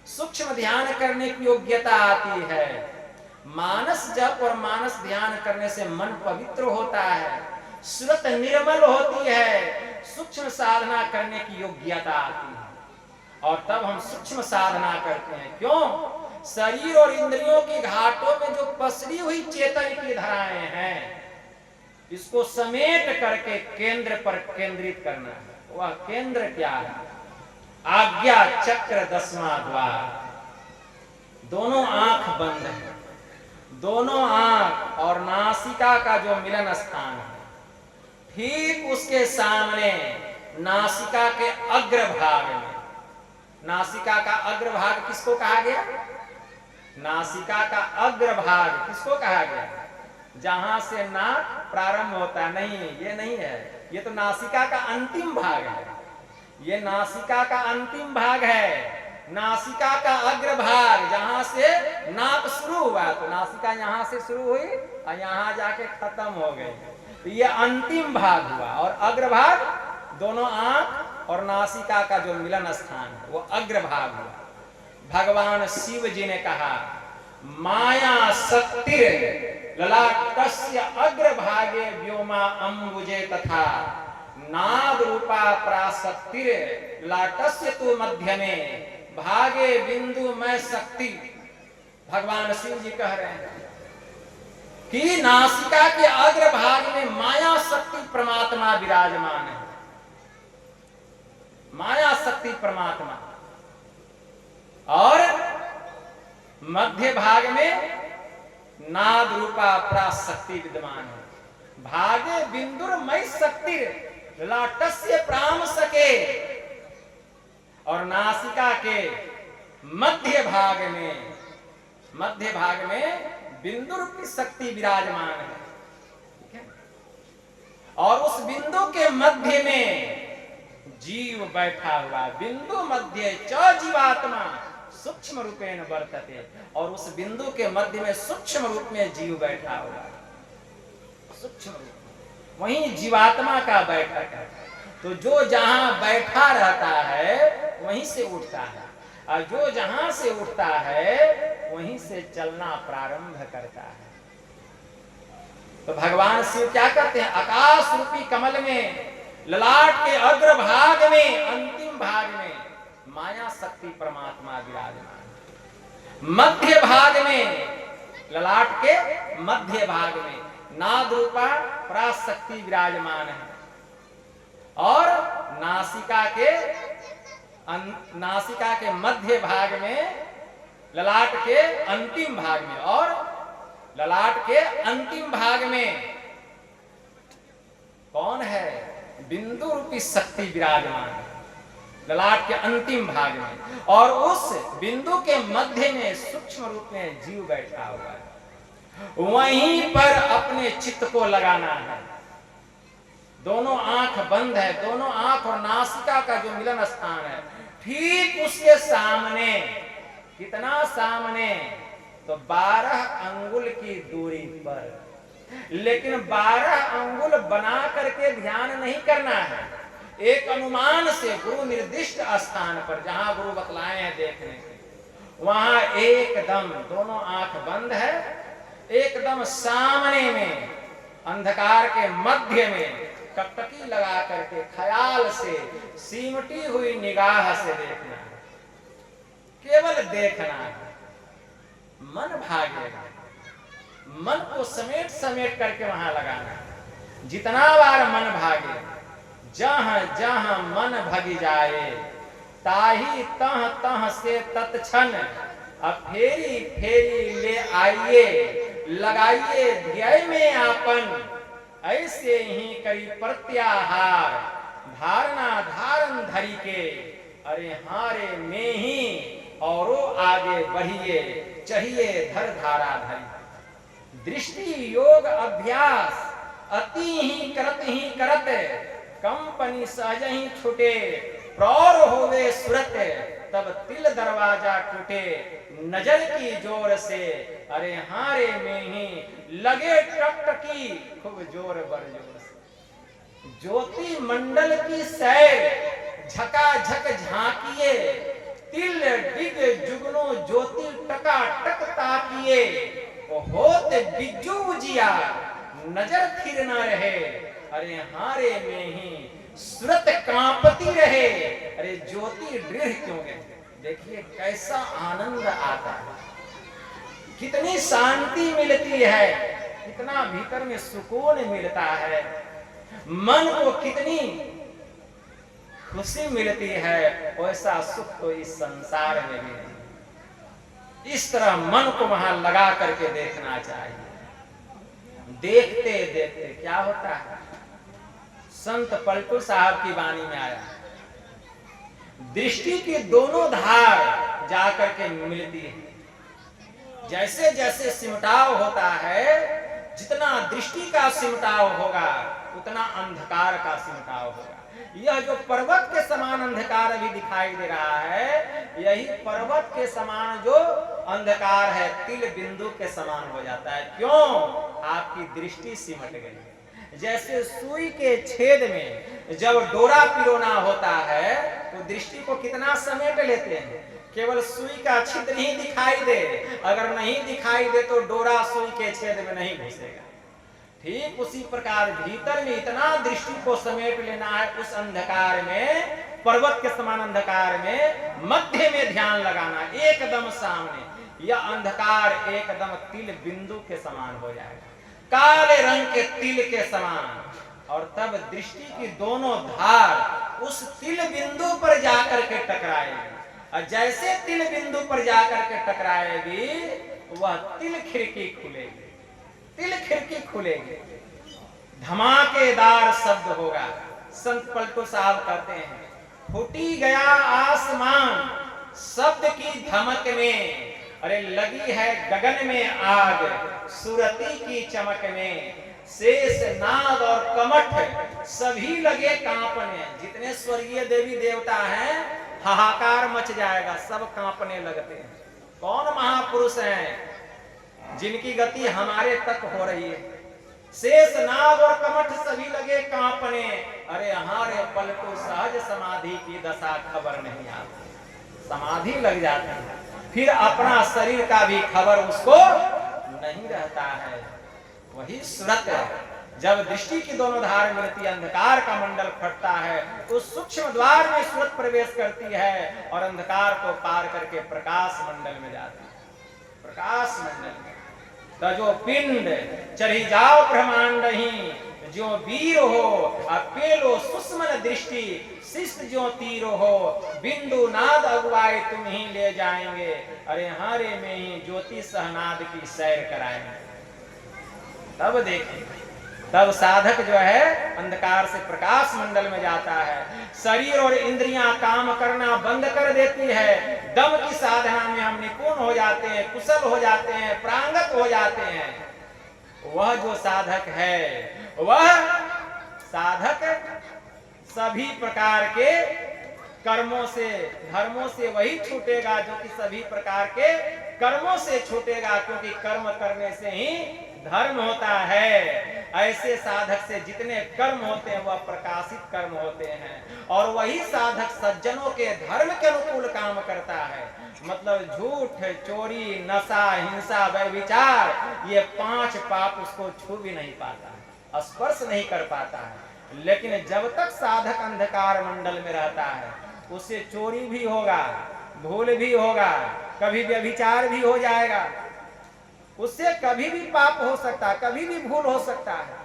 A: सूक्ष्म ध्यान करने की योग्यता आती है। मानस जप और मानस ध्यान करने से मन पवित्र होता है, सुरत निर्मल होती है, सूक्ष्म साधना करने की योग्यता आती है। और तब हम सूक्ष्म साधना करते हैं। क्यों? शरीर और इंद्रियों की घाटों में जो पसरी हुई चेतन की धाराएं हैं, इसको समेट करके केंद्र पर केंद्रित करना है। वह केंद्र क्या है? आज्ञा चक्र 10वां द्वार। दोनों आंख बंद है, दोनों आंख और नासिका का जो मिलन स्थान है, ठीक उसके सामने नासिका के अग्रभाग में, नासिका का अग्रभाग किसको कहा गया? नासिका का अग्रभाग किसको कहा गया? जहां से नाक प्रारंभ होता है। नहीं, ये नहीं है, ये तो नासिका का अंतिम भाग है। ये नासिका का अंतिम भाग है। नासिका का अग्रभाग, जहां से नाक शुरू हुआ, तो नासिका यहां से शुरू हुई और यहां जाके खत्म हो गई, तो ये अंतिम भाग हुआ। और अग्रभाग दोनों आंख और नासिका का जो मिलन स्थान है, वो अग्रभाग हुआ। भगवान शिव जी ने कहा, माया शक्तिर ललाटस्य अग्रभागे व्योमा अम्बुजे तथा नाद रूपा प्राशक्तिर ललाटस्य तु मध्य में भागे बिंदु में शक्ति। भगवान शिव जी कह रहे हैं कि नासिका के अग्रभाग में माया शक्ति परमात्मा विराजमान है। माया शक्ति परमात्मा, और मध्य भाग में नाद रूपा प्राशक्ति विद्यमान है। भागे बिंदुर मई शक्ति लाटस्य प्राम सके, और नासिका के मध्य भाग में, मध्य भाग में बिंदु रूपी शक्ति विराजमान है। और उस बिंदु के मध्य में जीव बैठा हुआ। बिंदु मध्य च जीवात्मा सूक्ष्म रूपेण वर्तते, और उस बिंदु के मध्य में सूक्ष्म रूप में जीव बैठा हुआ। सूक्ष्म रूप वहीं जीवात्मा का बैठक है। तो जो जहां बैठा रहता है वहीं से उठता है, और जो जहां से उठता है वहीं से चलना प्रारंभ करता है। तो भगवान शिव क्या करते हैं? आकाश रूपी कमल में, ललाट के अग्रभाग में, अंतिम भाग में माया शक्ति परमात्मा विराजमान। मध्य भाग में, ललाट के मध्य भाग में नाद रूपा पराशक्ति विराजमान है। और नासिका के मध्य भाग में, ललाट के अंतिम भाग में, और ललाट के अंतिम भाग में कौन है? बिंदु रूपी शक्ति विराजमान है ललाट के अंतिम भाग में। और उस बिंदु के मध्य में सूक्ष्म रूप में जीव बैठा हुआ है। वहीं पर अपने चित्त को लगाना है। दोनों आंख बंद है, दोनों आंख और नासिका का जो मिलन स्थान है, ठीक उसके सामने, कितना सामने? तो 12 अंगुल की दूरी पर। लेकिन 12 अंगुल बना करके ध्यान नहीं करना है। एक अनुमान से गुरु निर्दिष्ट स्थान पर, जहां गुरु बतलाए हैं देखने के, वहां एकदम दोनों आंख बंद है, एकदम सामने में अंधकार के मध्य में टकटकी लगा करके ख्याल से, सिमटी हुई निगाह से देखना है। केवल देखना है। मन भागेगा, मन को समेट समेट करके वहां लगाना है। जितना बार मन भागे, जहां जहां मन भग जाए, ताही तह तह से तत्क्षण अब फेरी फेरी ले आइए, लगाइए ध्यय में आपन, ऐसे ही करी प्रत्याहार, धारणा धारण धरी के, अरे हारे में ही औरो आगे बढ़िए, चाहिए धर धारा धरी। दृष्टि योग अभ्यास अति ही करत कंपनी सहज ही छुटे, प्रौर होवे सुरत तब तिल दरवाजा टूटे, नजर की जोर से अरे हारे में ही लगे टकटकी, खूब जोर बर जोर से। ज्योति मंडल की सैर झकाझक झांकिए, तिल डिग जुगनो ज्योति टका टक ताकिए, होत बिज्जू उजिया नजर थिर न रहे। अरे हारे में ही सूरत कांपती रहे। अरे ज्योति दृढ़ क्यों गए? देखिए कैसा आनंद आता है, कितनी शांति मिलती है, कितना भीतर में सुकून मिलता है, मन को कितनी खुशी मिलती है। वैसा सुख तो इस संसार में भी नहीं। इस तरह मन को वहां लगा करके देखना चाहिए। देखते देखते क्या होता है, संत पलटू साहब की वाणी में आया, दृष्टि की दोनों धार जाकर के मिलती है। जैसे जैसे सिमटाव होता है, जितना दृष्टि का सिमटाव होगा उतना अंधकार का सिमटाव होगा। यह जो पर्वत के समान अंधकार अभी दिखाई दे रहा है, यही पर्वत के समान जो अंधकार है तिल बिंदु के समान हो जाता है। क्यों? आपकी दृष्टि सिमट गई। जैसे सुई के छेद में जब डोरा पिरोना होता है तो दृष्टि को कितना समेट लेते हैं, केवल सुई का छिद्र ही दिखाई दे, अगर नहीं दिखाई दे तो डोरा सुई के छेद में नहीं घुसेगा। ठीक उसी प्रकार भीतर में इतना दृष्टि को समेट लेना है, उस अंधकार में, पर्वत के समान अंधकार में मध्य में ध्यान लगाना, एकदम सामने। यह अंधकार एकदम तिल बिंदु के समान हो जाएगा, काले रंग के तिल के समान। और तब दृष्टि की दोनों धार उस तिल बिंदु पर जाकर के टकराएगी, और जैसे तिल बिंदु पर जाकर के टकराएगी वह तिल खिड़की खुलेगी, तिल खिड़की खुलेगी, धमाकेदार शब्द होगा। संत पलटू साहब कहते हैं, फूटी गया आसमान शब्द की धमक में, अरे लगी है गगन में आग सुरती की चमक में, शेष नाद और कमठ सभी लगे कांपने। जितने स्वर्गीय देवी देवता हैं हाहाकार मच जाएगा, सब कांपने लगते हैं। कौन महापुरुष हैं जिनकी गति हमारे तक हो रही है? शेष नाग और कमठ सभी लगे कांपने। अरे हमारे पलटू सहज समाधि की दशा खबर नहीं आती, समाधि लग जाती है, फिर अपना शरीर का भी खबर उसको नहीं रहता है। वही सूरत है, जब दृष्टि की दोनों धार मिलती है, अंधकार का मंडल फटता है, तो सूक्ष्म द्वार में सूरत प्रवेश करती है और अंधकार को पार करके प्रकाश मंडल में जाती है। प्रकाश मंडल में तजो पिंड चढ़ी जाओ ब्रह्मांड ही, जो वीर हो अपेलो सुस्मन दृष्टि, शिष्ट जो तीर हो बिंदु नाद अगुवाए तुम ही ले जाएंगे। अरे हारे में ही ज्योति सहनाद की सैर कराएंगे। तब देखिए, तब साधक जो है अंधकार से प्रकाश मंडल में जाता है, शरीर और इंद्रियां काम करना बंद कर देती है, दम की साधना में हम निपुण हो जाते हैं, कुशल हो जाते हैं, प्रांगत हो जाते हैं। वह जो साधक है, वह साधक सभी प्रकार के कर्मों से, धर्मों से वही छूटेगा जो कि सभी प्रकार के कर्मों से छूटेगा, क्योंकि कर्म करने से ही धर्म होता है। ऐसे साधक से जितने कर्म होते हैं वह प्रकाशित कर्म होते हैं, और वही साधक सज्जनों के धर्म के अनुकूल काम करता है। मतलब झूठ, चोरी, नशा, हिंसा, व्यभिचार, ये 5 पाप उसको छू भी नहीं पाता है, स्पर्श नहीं कर पाता है। लेकिन जब तक साधक अंधकार मंडल में रहता है, उससे चोरी भी होगा, भूल भी होगा, कभी व्यभिचार भी हो जाएगा, उससे कभी भी पाप हो सकता है, कभी भी भूल हो सकता है।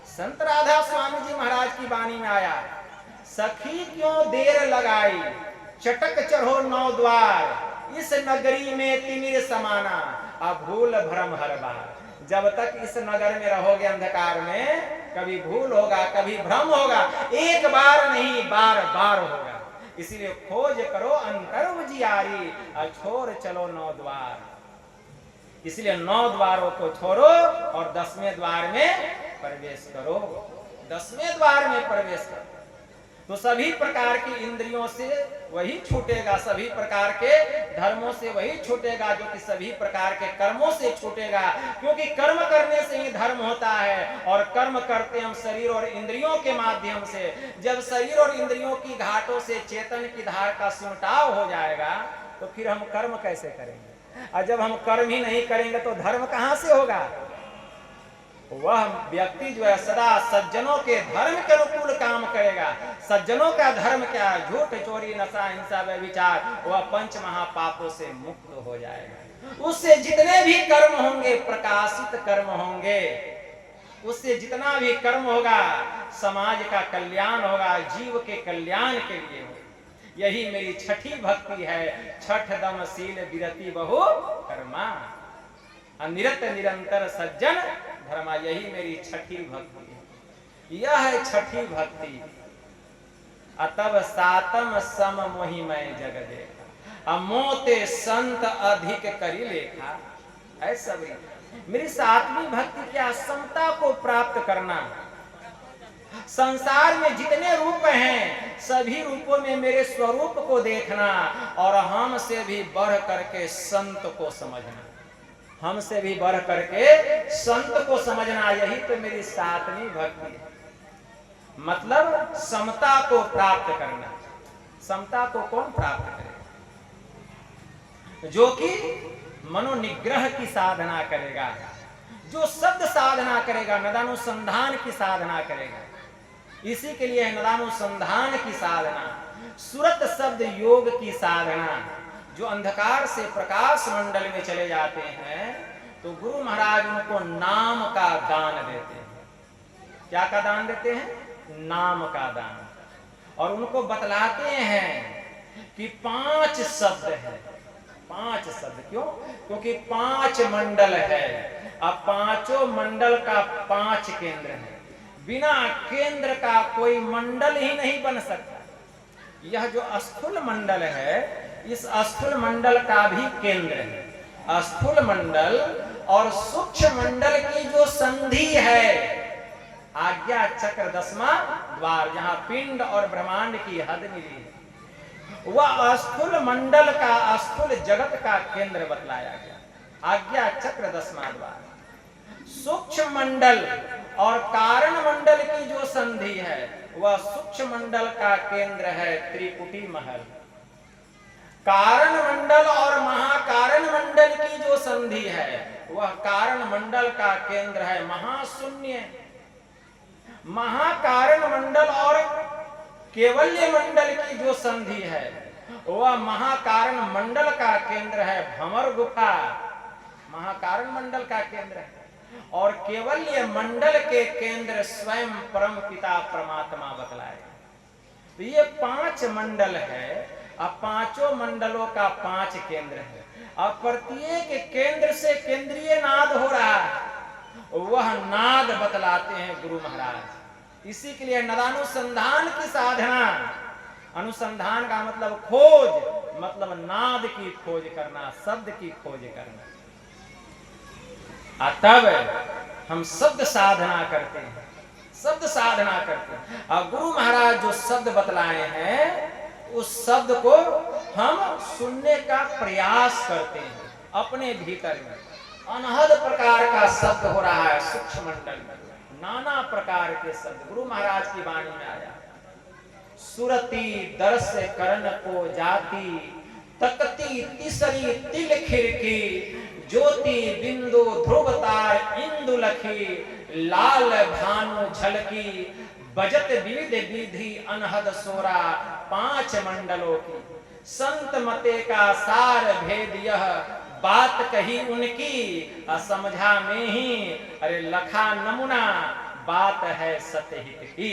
A: संत राधा स्वामी जी महाराज की वाणी में आया, सखी क्यों देर लगाई, चटक चढ़ो 9 द्वार, इस नगरी में तिमिर समाना, अब भूल भ्रम हर बार। जब तक इस नगर में रहोगे अंधकार में, कभी भूल होगा, कभी भ्रम होगा, एक बार नहीं बार बार होगा। इसलिए खोज करो अंतर उजियारी, छोड़ चलो 9 द्वार। इसलिए 9 द्वारों को छोड़ो और 10वें द्वार में प्रवेश करो, 10वें द्वार में प्रवेश करो। तो सभी प्रकार की इंद्रियों से वही छूटेगा, सभी प्रकार के धर्मों से वही छूटेगा जो कि सभी प्रकार के कर्मों से छूटेगा, क्योंकि कर्म करने से ही धर्म होता है। और कर्म करते हम शरीर और इंद्रियों के माध्यम से। जब शरीर और इंद्रियों की घाटों से चेतन की धार का सिमटाव हो जाएगा तो फिर हम कर्म कैसे करेंगे? और जब हम कर्म ही नहीं करेंगे तो धर्म कहां से होगा? वह व्यक्ति जो है सदा सज्जनों के धर्म के अनुकूल काम करेगा। सज्जनों का धर्म क्या है? झूठ, चोरी, नशा, हिंसा, व्यभिचार, वह पंच महापापों से मुक्त हो जाएगा। उससे जितने भी कर्म होंगे प्रकाशित कर्म होंगे, उससे जितना भी कर्म होगा समाज का कल्याण होगा, जीव के कल्याण के लिए होगा। यही मेरी छठी भक्ति है। छठ दम शील विरति बहु कर्मा, अनिरत निरंतर सज्जन धर्मा, यही मेरी छठी भक्ति है। यह है छठी भक्ति। अतब सातम सम मोहि मैं जग देखा, अमोते संत अधिक करी लेखा। ऐ सबरी, मेरी सातवीं भक्ति क्या? समता को प्राप्त करना। संसार में जितने रूप हैं सभी रूपों में मेरे स्वरूप को देखना, और हमसे भी बढ़ करके संत को समझना, हमसे भी बढ़ करके संत को समझना। यही तो मेरी सातवीं भक्ति है। मतलब समता को प्राप्त करना। समता को कौन प्राप्त करेगा? जो कि मनोनिग्रह की साधना करेगा, जो शब्द साधना करेगा, नदानुसंधान की साधना करेगा। इसी के लिए नदानुसंधान की साधना, सुरत शब्द योग की साधना। जो अंधकार से प्रकाश मंडल में चले जाते हैं तो गुरु महाराज उनको नाम का दान देते हैं। क्या का दान देते हैं? नाम का दान। और उनको बतलाते हैं कि 5 शब्द है। 5 शब्द क्यों? क्योंकि 5 मंडल है। अब पांचों मंडल का 5 केंद्र है। बिना केंद्र का कोई मंडल ही नहीं बन सकता। यह जो स्थूल मंडल है, इस स्थूल मंडल का भी केंद्र है। स्थूल मंडल और सूक्ष्म मंडल की जो संधि है, आज्ञा चक्र 10वां द्वार, जहां पिंड और ब्रह्मांड की हद मिली है, वह स्थूल मंडल का, स्थूल जगत का केंद्र बतलाया गया। आज्ञा चक्र 10वां द्वार। सूक्ष्म मंडल और कारण मंडल की जो संधि है, वह सूक्ष्म मंडल का केंद्र है त्रिकुटी महल। कारण मंडल और महाकारण मंडल की जो संधि है, वह कारण मंडल का केंद्र है महाशून्य। महाकारण मंडल और केवल्य मंडल की जो संधि है, वह महाकारण मंडल का केंद्र है भंवर गुफा। महाकारण मंडल का केंद्र है और केवल्य मंडल के केंद्र स्वयं परम पिता परमात्मा बतलाए। तो ये 5 मंडल है। अब पांचों मंडलों का 5 केंद्र है। अब प्रत्येक केंद्र से केंद्रीय नाद हो रहा है, वह नाद बतलाते हैं गुरु महाराज। इसी के लिए नदानुसंधान की साधना। अनुसंधान का मतलब खोज, मतलब नाद की खोज करना, शब्द की खोज करना। तब हम शब्द साधना करते हैं, शब्द साधना करते हैं। और गुरु महाराज जो शब्द बतलाए हैं, उस शब्द को हम सुनने का प्रयास करते हैं। अपने भीतर में अनहद प्रकार का शब्द हो रहा है। सूक्ष्म मंडल में नाना प्रकार के शब्द गुरु महाराज की वाणी में आया। सुरती दर्श करण को जाती, तकती तीसरी तिल खिड़की, ज्योति बिंदु ध्रुव तार इंदु लखी, लाल भानु झलकी, बजत विविध विधि अनहद सोरा। 5 मंडलों की संत मते का सार भेद यह, बात कही उनकी असमझा में ही, अरे लखा नमुना बात है सतहित की।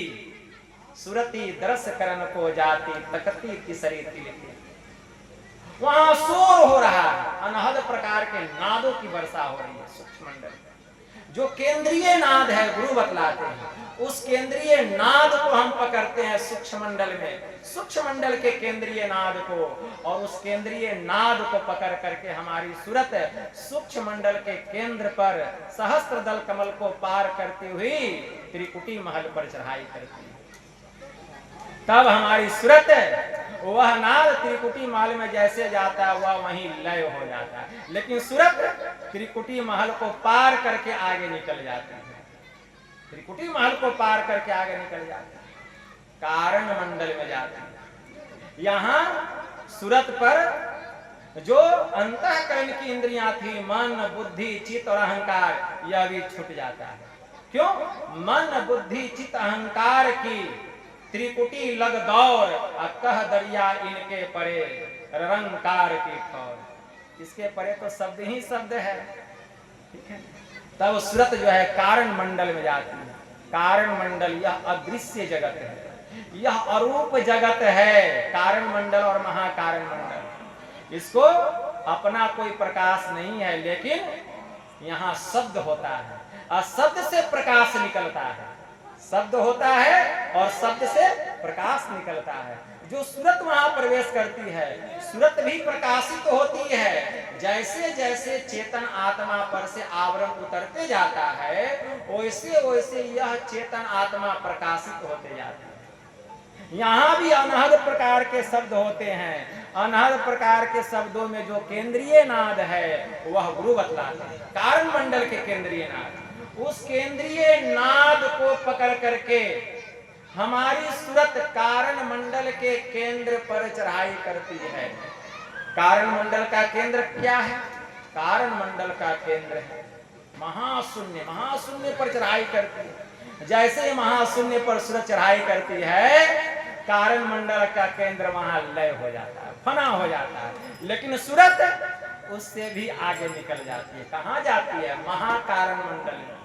A: सुरती दरस करन को जाती, तकती तीसरी तिल की। वहां शोर हो रहा है, अनहद प्रकार के नादों की वर्षा हो रही है। सूक्ष्म मंडल जो केंद्रीय नाद है गुरु बतलाते हैं, उस केंद्रीय नाद को हम पकड़ते हैं सूक्ष्म मंडल में। सूक्ष्म मंडल के केंद्रीय नाद को, और उस केंद्रीय नाद को पकड़ करके हमारी सूरत सूक्ष्म मंडल के केंद्र पर सहस्त्र दल कमल को पार करती हुई त्रिकुटी महल पर चढ़ाई करती है। तब हमारी सूरत वह नाद त्रिकुटी महल में जैसे जाता है वह वहीं लय हो जाता है, लेकिन सूरत त्रिकुटी महल को पार करके आगे निकल जाती है। त्रिकुटी महल को पार करके आगे निकल जाती है, कारण मंडल में जाती है। यहाँ सूरत पर जो अंतःकरण की इंद्रियां थी, मन बुद्धि चित्त और अहंकार, यह भी छूट जाता है। क्यों? मन बुद्धि चित्त अहंकार की त्रिकुटी लग दौर, कह दरिया इनके परे रंकार की ठौर। इसके परे तो शब्द ही शब्द है, ठीक है। तब सूरत जो है कारण मंडल में जाती है। कारण मंडल यह अदृश्य जगत है, यह अरूप जगत है। कारण मंडल और महाकारण मंडल, इसको अपना कोई प्रकाश नहीं है, लेकिन यहाँ शब्द होता है और शब्द से प्रकाश निकलता है। शब्द होता है और शब्द से प्रकाश निकलता है। जो सूरत वहां प्रवेश करती है, सूरत भी प्रकाशित होती है। जैसे जैसे चेतन आत्मा पर से आवरण उतरते जाता है, वैसे वैसे यह चेतन आत्मा प्रकाशित होते जाता है। यहाँ भी अनहद प्रकार के शब्द होते हैं। अनहद प्रकार के शब्दों में जो केंद्रीय नाद है वह गुरु बतलाते हैं। कारण मंडल के केंद्रीय नाद, उस केंद्रीय नाद को पकड़ करके हमारी सूरत कारण मंडल के केंद्र पर चढ़ाई करती है। कारण मंडल का केंद्र क्या है? कारण मंडल का केंद्र है महाशून्य। महाशून्य पर चढ़ाई करती है। जैसे महाशून्य पर सूरत चढ़ाई करती है, कारण मंडल का केंद्र वहां लय हो जाता है, फना हो जाता है। लेकिन सूरत उससे भी आगे निकल जाती है। कहाँ जाती है? महाकारण मंडल में।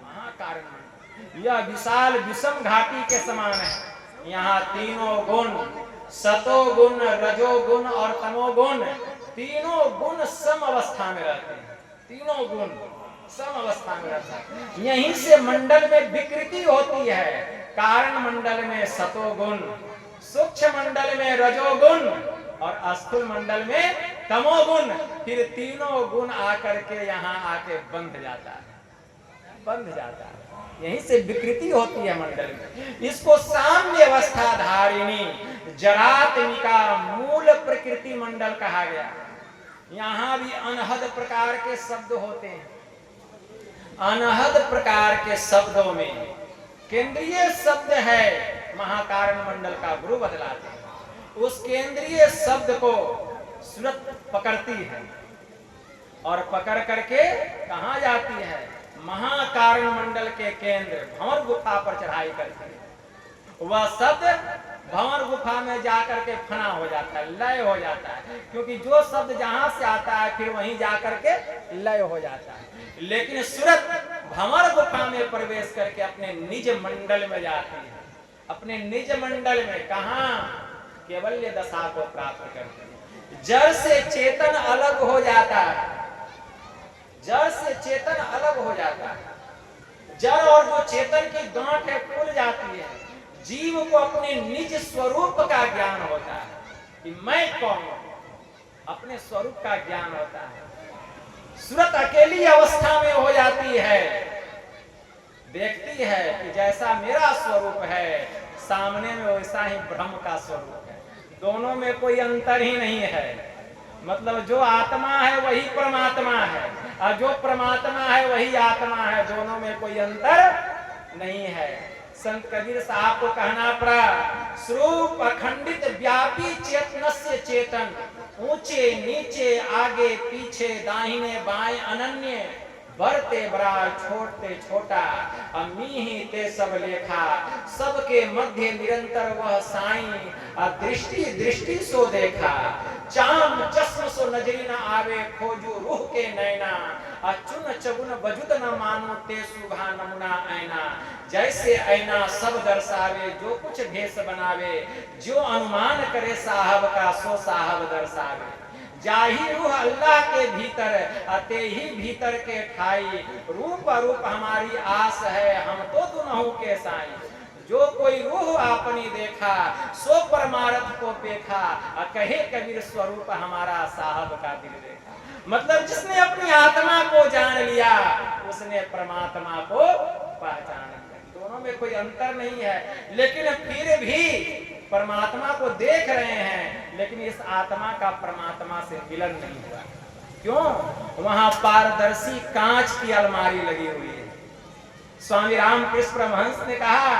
A: महाकारण मंडल यह विशाल विषम घाटी के समान है। यहाँ तीनों गुण, सतोगुण, रजोगुण और तमोगुण, तीनों गुण सम अवस्था में रहते हैं। तीनों गुण सम अवस्था में रहता है। यहीं से मंडल में विकृति होती है। कारण मंडल में सतोगुण, सूक्ष्म मंडल में रजोगुण और स्थूल मंडल में तमोगुण। फिर तीनों गुण आकर के यहाँ आके बंध जाता है, बंध जाता है। यहीं से विकृति होती है मंडल में। इसको साम्य अवस्था धारिणी जरात्मिका मूल प्रकृति मंडल कहा गया। यहाँ भी अनहद प्रकार के शब्द होते हैं। अनहद प्रकार के शब्दों में केंद्रीय शब्द है महाकारण मंडल का गुरु बतलाते हैं। उस केंद्रीय शब्द को सूरत पकड़ती है और पकड़ करके कहाँ जाती है? महाकारण मंडल के केंद्र भंवर गुफा पर चढ़ाई करती है। वह शब्द भंवर गुफा में जाकर के फना हो जाता है, लय हो जाता है। क्योंकि जो शब्द जहां से आता है फिर वहीं जाकर के लय हो जाता है। लेकिन सूरत भंवर गुफा में प्रवेश करके अपने निज मंडल में जाती है। अपने निज मंडल में कहाँ? केवल्य दशा को प्राप्त करती है। जड़ से चेतन अलग हो जाता है। जड़ से चेतन अलग हो जाता है। जड़ और जो चेतन की गांठ है खुल जाती है। जीव को अपने निज स्वरूप का ज्ञान होता है कि मैं कौन हूं। अपने स्वरूप का ज्ञान होता है। सूरत अकेली अवस्था में हो जाती है। देखती है कि जैसा मेरा स्वरूप है सामने में वैसा ही ब्रह्म का स्वरूप है। दोनों में कोई अंतर ही नहीं है। मतलब जो आत्मा है वही परमात्मा है और जो परमात्मा है वही आत्मा है। दोनों में कोई अंतर नहीं है। संत कबीर साहब को कहना पड़ा, स्वरूप अखंडित व्यापी चेतनस्य चेतन, ऊंचे नीचे आगे पीछे दाहिने बाएं अनन्य, बढ़ते बड़ा छोड़ते छोटा, अम्मी ही ते सब लेखा, सबके मध्य निरंतर वह साईं, दृष्टि दृष्टि सो देखा, चाम चश्म सो नजरी न आवे, खोजू रूह के नैना, चुन चगुन बजुद न मानो ते सुभा नमुना ऐना। जैसे ऐना सब दर्शावे, जो कुछ भेष बनावे, जो अनुमान करे साहब का सो साहब दर्शावे। जाही रूह अल्लाह के भीतर, अते ही भीतर के ठाई, रूप रूप हमारी आस है, हम तो दुनहु के साई। जो कोई रूह आपनी देखा, सो परमार्थ को देखा, कहे कबीर स्वरूप हमारा साहब का दिल देखा। मतलब जिसने अपनी आत्मा को जान लिया उसने परमात्मा को पहचान लिया। दोनों में कोई अंतर नहीं है। लेकिन फिर भी परमात्मा को देख रहे हैं, लेकिन इस आत्मा का परमात्मा से मिलन नहीं हुआ। क्यों? वहां पारदर्शी कांच की अलमारी लगी हुई है। स्वामी रामकृष्ण परमहंस ने कहा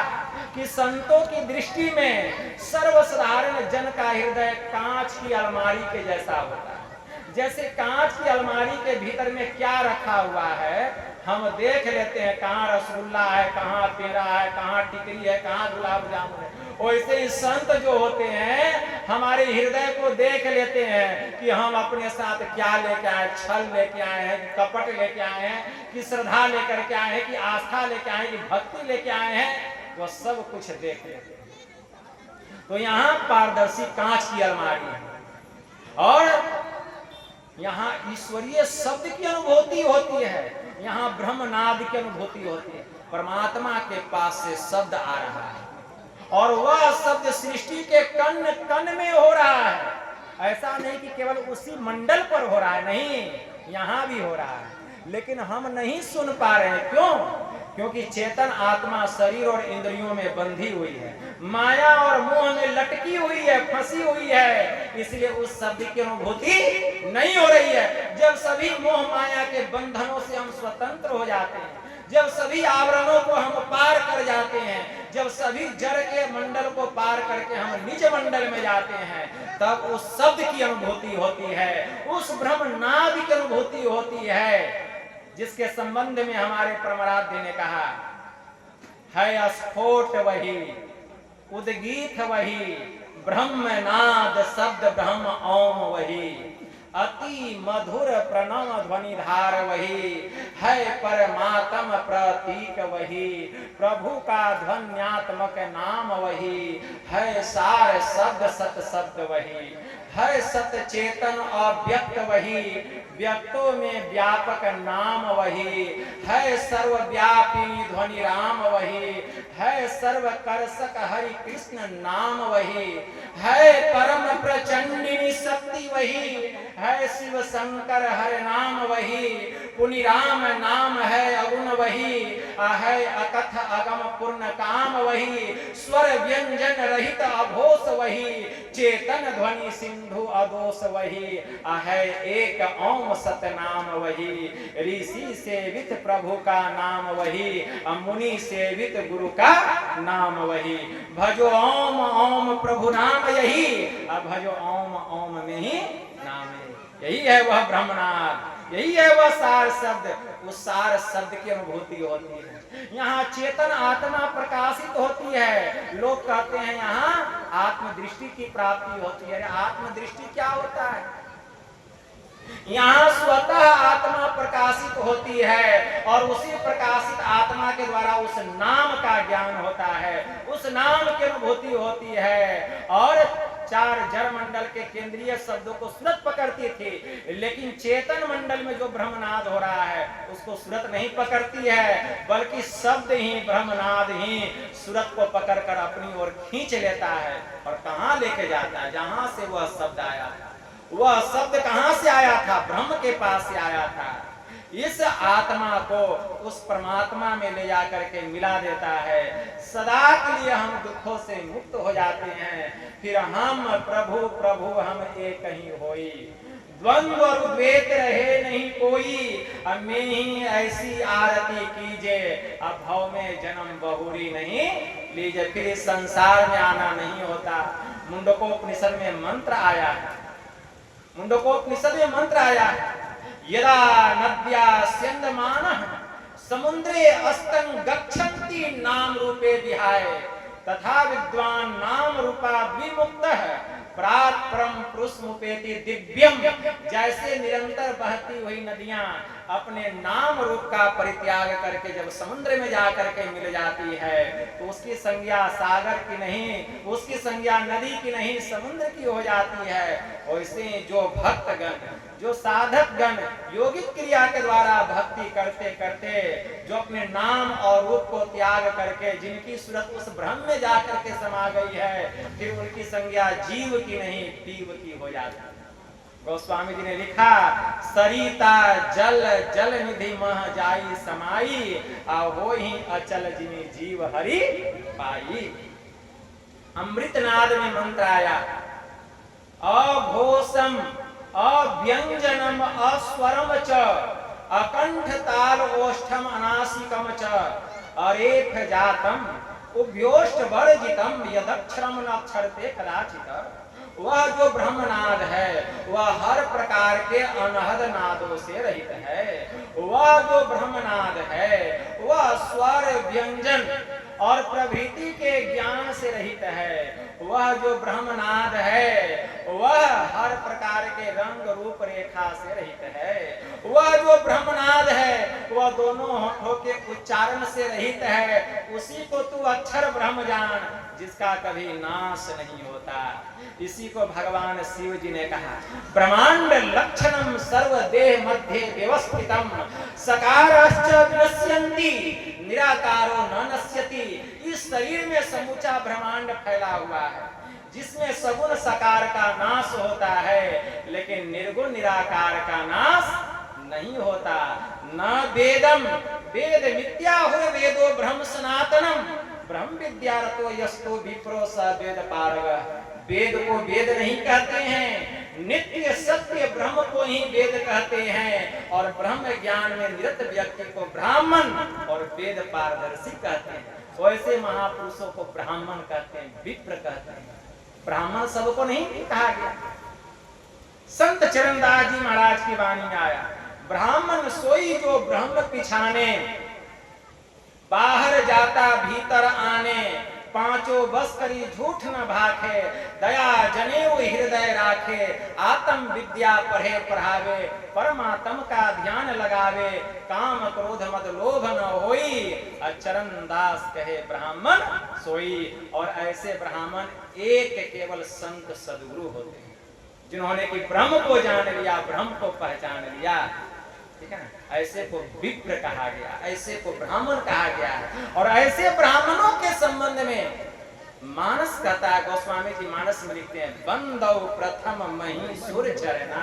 A: कि संतों की दृष्टि में सर्वसाधारण जन का हृदय कांच की अलमारी के जैसा होता है। जैसे कांच की अलमारी के भीतर में क्या रखा हुआ है हम देख लेते हैं, कहाँ रसगुल्ला है, कहाँ पेड़ा है, कहाँ टिकरी है, कहाँ गुलाब जामुन है। वैसे ही संत जो होते हैं हमारे हृदय को देख लेते हैं कि हम अपने साथ क्या लेके आए, छल लेके आए हैं कि कपट लेके आए हैं, कि श्रद्धा लेकर के आए हैं, कि आस्था लेके आए हैं, कि भक्ति लेके आए हैं, वो सब कुछ देख लेते हैं। तो यहाँ पारदर्शी कांच की अलमारी है और यहाँ ईश्वरीय शब्द की अनुभूति होती है, यहाँ ब्रह्मनाद की अनुभूति होती है। परमात्मा के पास से शब्द आ रहा है और वह शब्द सृष्टि के कण कण में हो रहा है। ऐसा नहीं कि केवल उसी मंडल पर हो रहा है, नहीं, यहाँ भी हो रहा है, लेकिन हम नहीं सुन पा रहे हैं। क्यों? क्योंकि चेतन आत्मा शरीर और इंद्रियों में बंधी हुई है, माया और मोह में लटकी हुई है, फंसी हुई है, इसलिए उस शब्द की अनुभूति नहीं हो रही है। जब सभी मोह माया के बंधनों से हम स्वतंत्र हो जाते हैं, जब सभी आवरणों को हम पार कर जाते हैं, जब सभी जड़ के मंडल को पार करके हम निज मंडल में जाते हैं, तब उस शब्द की अनुभूति होती है, उस ब्रह्मनाद की अनुभूति होती है, जिसके संबंध में हमारे परमाराध्य ने कहा है स्फोट वही, उद्गीत वही, ब्रह्मनाद शब्द ब्रह्म ओम वही, अति मधुर प्रणव ध्वनि धार वही, है परमात्म प्रतीक वही, प्रभु का ध्वन्यात्मक नाम वही, है सार शब्द सत शब्द वही, है सत चेतन अव्यक्त वही, व्यक्तों में व्यापक नाम वही, है सर्वव्यापी ध्वनि राम वही, है सर्वकर्षक हरि कृष्ण नाम वही, है परम प्रचंडिनी शक्ति वही, है शिव शंकर हर नाम वही, पुनि राम नाम है अगुण वही, है अकथ अगम पूर्ण काम वही, स्वर व्यंजन रहित अघोष वही, चेतन ध्वनि सिंधु अदोष वही, है एक ओम सतनाम वही, ऋषि सेवित प्रभु का नाम वही, मुनि सेवित गुरु का नाम वही, भजो ओम ओम प्रभु नाम यही, भजो ओम ओम में ही नाम है। यही है वह ब्रह्मनाद, यही है वह सार शब्द। उस सार शब्द की अनुभूति होती है, यहाँ चेतन आत्मा प्रकाशित होती है। लोग कहते हैं यहाँ आत्मदृष्टि की प्राप्ति होती है। आत्मदृष्टि क्या होता है? यहाँ स्वतः आत्मा प्रकाशित होती है और उसी प्रकाशित आत्मा के द्वारा उस नाम का ज्ञान होता है, उस नाम की अनुभूति होती है। और चार जड़ मंडल के केंद्रीय शब्दों को सुरत पकड़ती थी, लेकिन चेतन मंडल में जो ब्रह्मनाद हो रहा है उसको सुरत नहीं पकड़ती है, बल्कि शब्द ही ब्रह्मनाद ही सुरत को पकड़कर अपनी ओर खींच लेता है और कहाँ लेके जाता है? जहां से वह शब्द आया था। वह शब्द कहां से आया था? ब्रह्म के पास से आया था। इस आत्मा को उस परमात्मा में ले जाकर के मिला देता है। सदा के लिए हम दुखों से मुक्त हो जाते हैं। फिर हम प्रभु प्रभु हम एक ही होई, द्वंद्व और द्वैत रहे नहीं कोई, अब में ही ऐसी आरती कीजे, अब भव में जन्म बहुरी नहीं लीजिए। फिर इस संसार में आना नहीं होता। मुंडकोपनिषद में मंत्र आया है, मुंडकोपनिषद में मंत्र आया है, यदा नद्या स्यन्दमानः समुद्रे अस्तं गच्छन्ति नाम रूपे विहाय, तथा विद्वान नाम रूपा द्विमुक्तः प्रात परम पुरुषमुपेति दिव्यम। जैसे निरंतर बहती हुई नदियां अपने नाम रूप का परित्याग करके जब समुद्र में जाकर के मिल जाती है तो उसकी संज्ञा सागर की नहीं, उसकी संज्ञा नदी की नहीं, समुद्र की हो जाती है। वैसे जो भक्तगण, जो साधक गण योगिक क्रिया के द्वारा भक्ति करते करते जो अपने नाम और रूप को त्याग करके जिनकी सूरत उस ब्रह्म में जाकर के समा गई है, फिर उनकी संज्ञा जीव की नहीं पीव की हो जाती है। गोस्वामी जी ने लिखा, सरिता जल जल निधि मह जाई समाई, हो ही अचल जिनी जीव हरि पाई। अमृतनाद में मंत्र आया, अघोषम अव्यंजनम अस्वरम च अकंठ ताल ओष्ठम अनासिकम च अरेफ जातम उभयोष्ट वर्जितम यदक्षरम नक्षरते कदाचित। वह जो ब्रह्मनाद है वह हर प्रकार के अनहद नादों से रहित है। वह जो ब्रह्मनाद है वह स्वर व्यंजन और प्रभृति के ज्ञान से रहित है। वह जो ब्रह्मनाद है वह हर प्रकार के रंग रूप रेखा से रहित है। वह जो ब्रह्मनाद है वह दोनों होठों के उच्चारण से रहित है। उसी को तू अक्षर ब्रह्म जान जिसका कभी नाश नहीं होता। इसी को भगवान शिव जी ने कहा, ब्रह्मांड लक्षणम सर्वदेह मध्य व्यवस्थितम सकारश्च नश्यन्ति निराकारो न नश्यति। इस शरीर में समूचा ब्रह्मांड फैला हुआ है जिसमें सगुण सकार का नाश होता है लेकिन निर्गुण निराकार का नाश नहीं होता। न वेदम वेद मिथ्या हो वेदो ब्रह्म सनातनम ब्रह्म विद्यारतो यस्तो विप्रो स वेद पारगः। वेद को वेद नहीं कहते हैं, नित्य सत्य ब्रह्म को ही वेद कहते हैं और ब्रह्म ज्ञान में निरत व्यक्ति को ब्राह्मण और वेद पारदर्शी कहते हैं। वैसे महापुरुषों को ब्राह्मण कहते हैं, विप्र कहते हैं। ब्राह्मण सबको नहीं कहा गया। संत चरणदास जी महाराज की वाणी में आया, ब्राह्मण सोई जो ब्रह्म पिछाने बाहर जाता भीतर आने पांचों बस करी झूठ न भाखे दया जनेऊ हृदय राखे आत्म विद्या पढ़े पढ़ावे परमात्म का ध्यान लगावे काम क्रोध मद लोभ न होई। चरण दास कहे ब्राह्मण सोई। और ऐसे ब्राह्मण एक केवल संत सद्गुरु होते हैं जिन्होंने कि ब्रह्म को जान लिया, ब्रह्म को पहचान लिया। ठीक है ना, ऐसे को विप्र कहा गया, ऐसे को ब्राह्मण कहा गया है। और ऐसे ब्राह्मणों के संबंध में मानस कहता है, गोस्वामी जी मानस में लिखते हैं, बंदौ प्रथम मही सुर चरना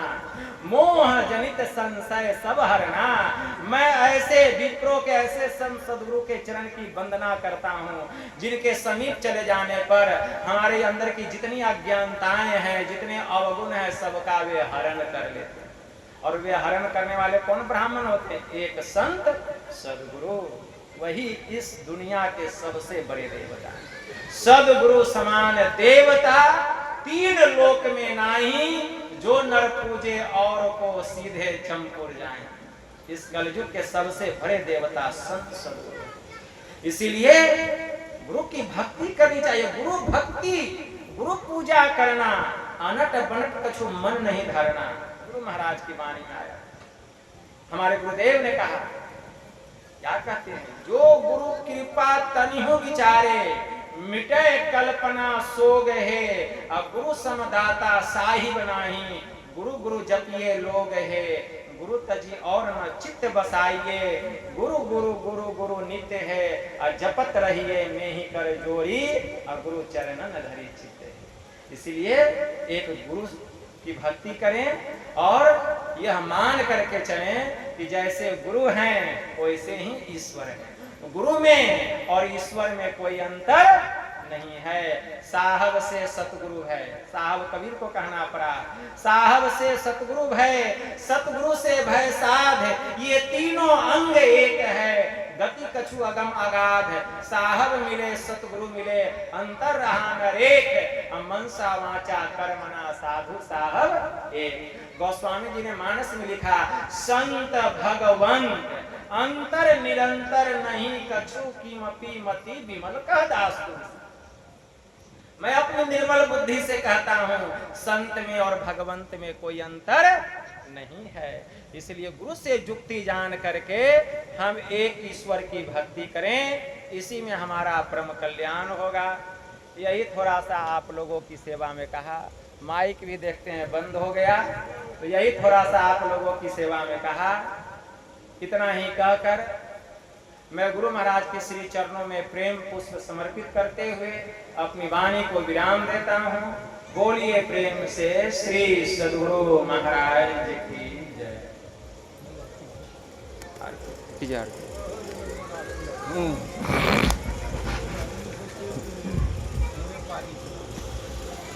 A: मोह जनित संशय सब हरना। मैं ऐसे विप्रों के ऐसे संत सद्गुरु के चरण की वंदना करता हूँ जिनके समीप चले जाने पर हमारे अंदर की जितनी अज्ञानताएं हैं, जितने अवगुण हैं, सबका वे हरण कर लेते हैं। और वे हरण करने वाले कौन ब्राह्मण होते हैं? एक संत सद्गुरु। वही इस दुनिया के सबसे बड़े देवता। सद्गुरु समान देवता तीन लोक में नाही, जो नर पूजे और को सीधे चमपुर जाए। इस कलयुग के सबसे बड़े देवता संत सद्गुरु। इसीलिए गुरु की भक्ति करनी चाहिए। गुरु भक्ति, गुरु पूजा करना, अनट बनट कछु मन नहीं धरना। गुरु महाराज की वाणी में आया, हमारे गुरुदेव ने कहा, क्या कहते हैं, जो गुरु कृपा तनिहु विचारे मिटे कल्पना सोग है। अब गुरु समदाता साहिब नाही, गुरु गुरु जपिए लोग है। गुरु तजी और न चित्त बसाइए, गुरु गुरु गुरु गुरु नित्य है। और जपत रहिए में ही कर जोड़ी, और गुरु चरणन धरी चित्त। इसलिए एक गुरु की भक्ति करें और यह मान करके चलें कि जैसे गुरु हैं वैसे ही ईश्वर है। गुरु में और ईश्वर में कोई अंतर नहीं है। साहब से सतगुरु है, साहब कबीर को कहना पड़ा, साहब से सतगुरु भय, सतगुरु से भय साध, ये तीनों अंग एक है। गति कछु अगम अगाध, साहब मिले सतगुरु मिले, अंतर रहा नरेक, मनसा वाचा कर्मणा साधु साहब एक। गोस्वामी जी ने मानस में लिखा, संत भगवंत अंतर निरंतर नहीं कछु कीमती मति विमल कह दास। मैं अपनी निर्मल बुद्धि से कहता हूँ, संत में और भगवंत में कोई अंतर नहीं है। इसलिए गुरु से जुक्ति जान करके हम एक ईश्वर की भक्ति करें, इसी में हमारा परम कल्याण होगा। यही थोड़ा सा आप लोगों की सेवा में कहा। माइक भी देखते हैं बंद हो गया, तो यही थोड़ा सा आप लोगों की सेवा में कहा। इतना ही कहकर मैं गुरु महाराज के श्री चरणों में प्रेम पुष्प समर्पित करते हुए अपनी वाणी को विराम देता हूँ। बोलिए प्रेम से श्री सद्गुरु महाराज की जय।
B: पानी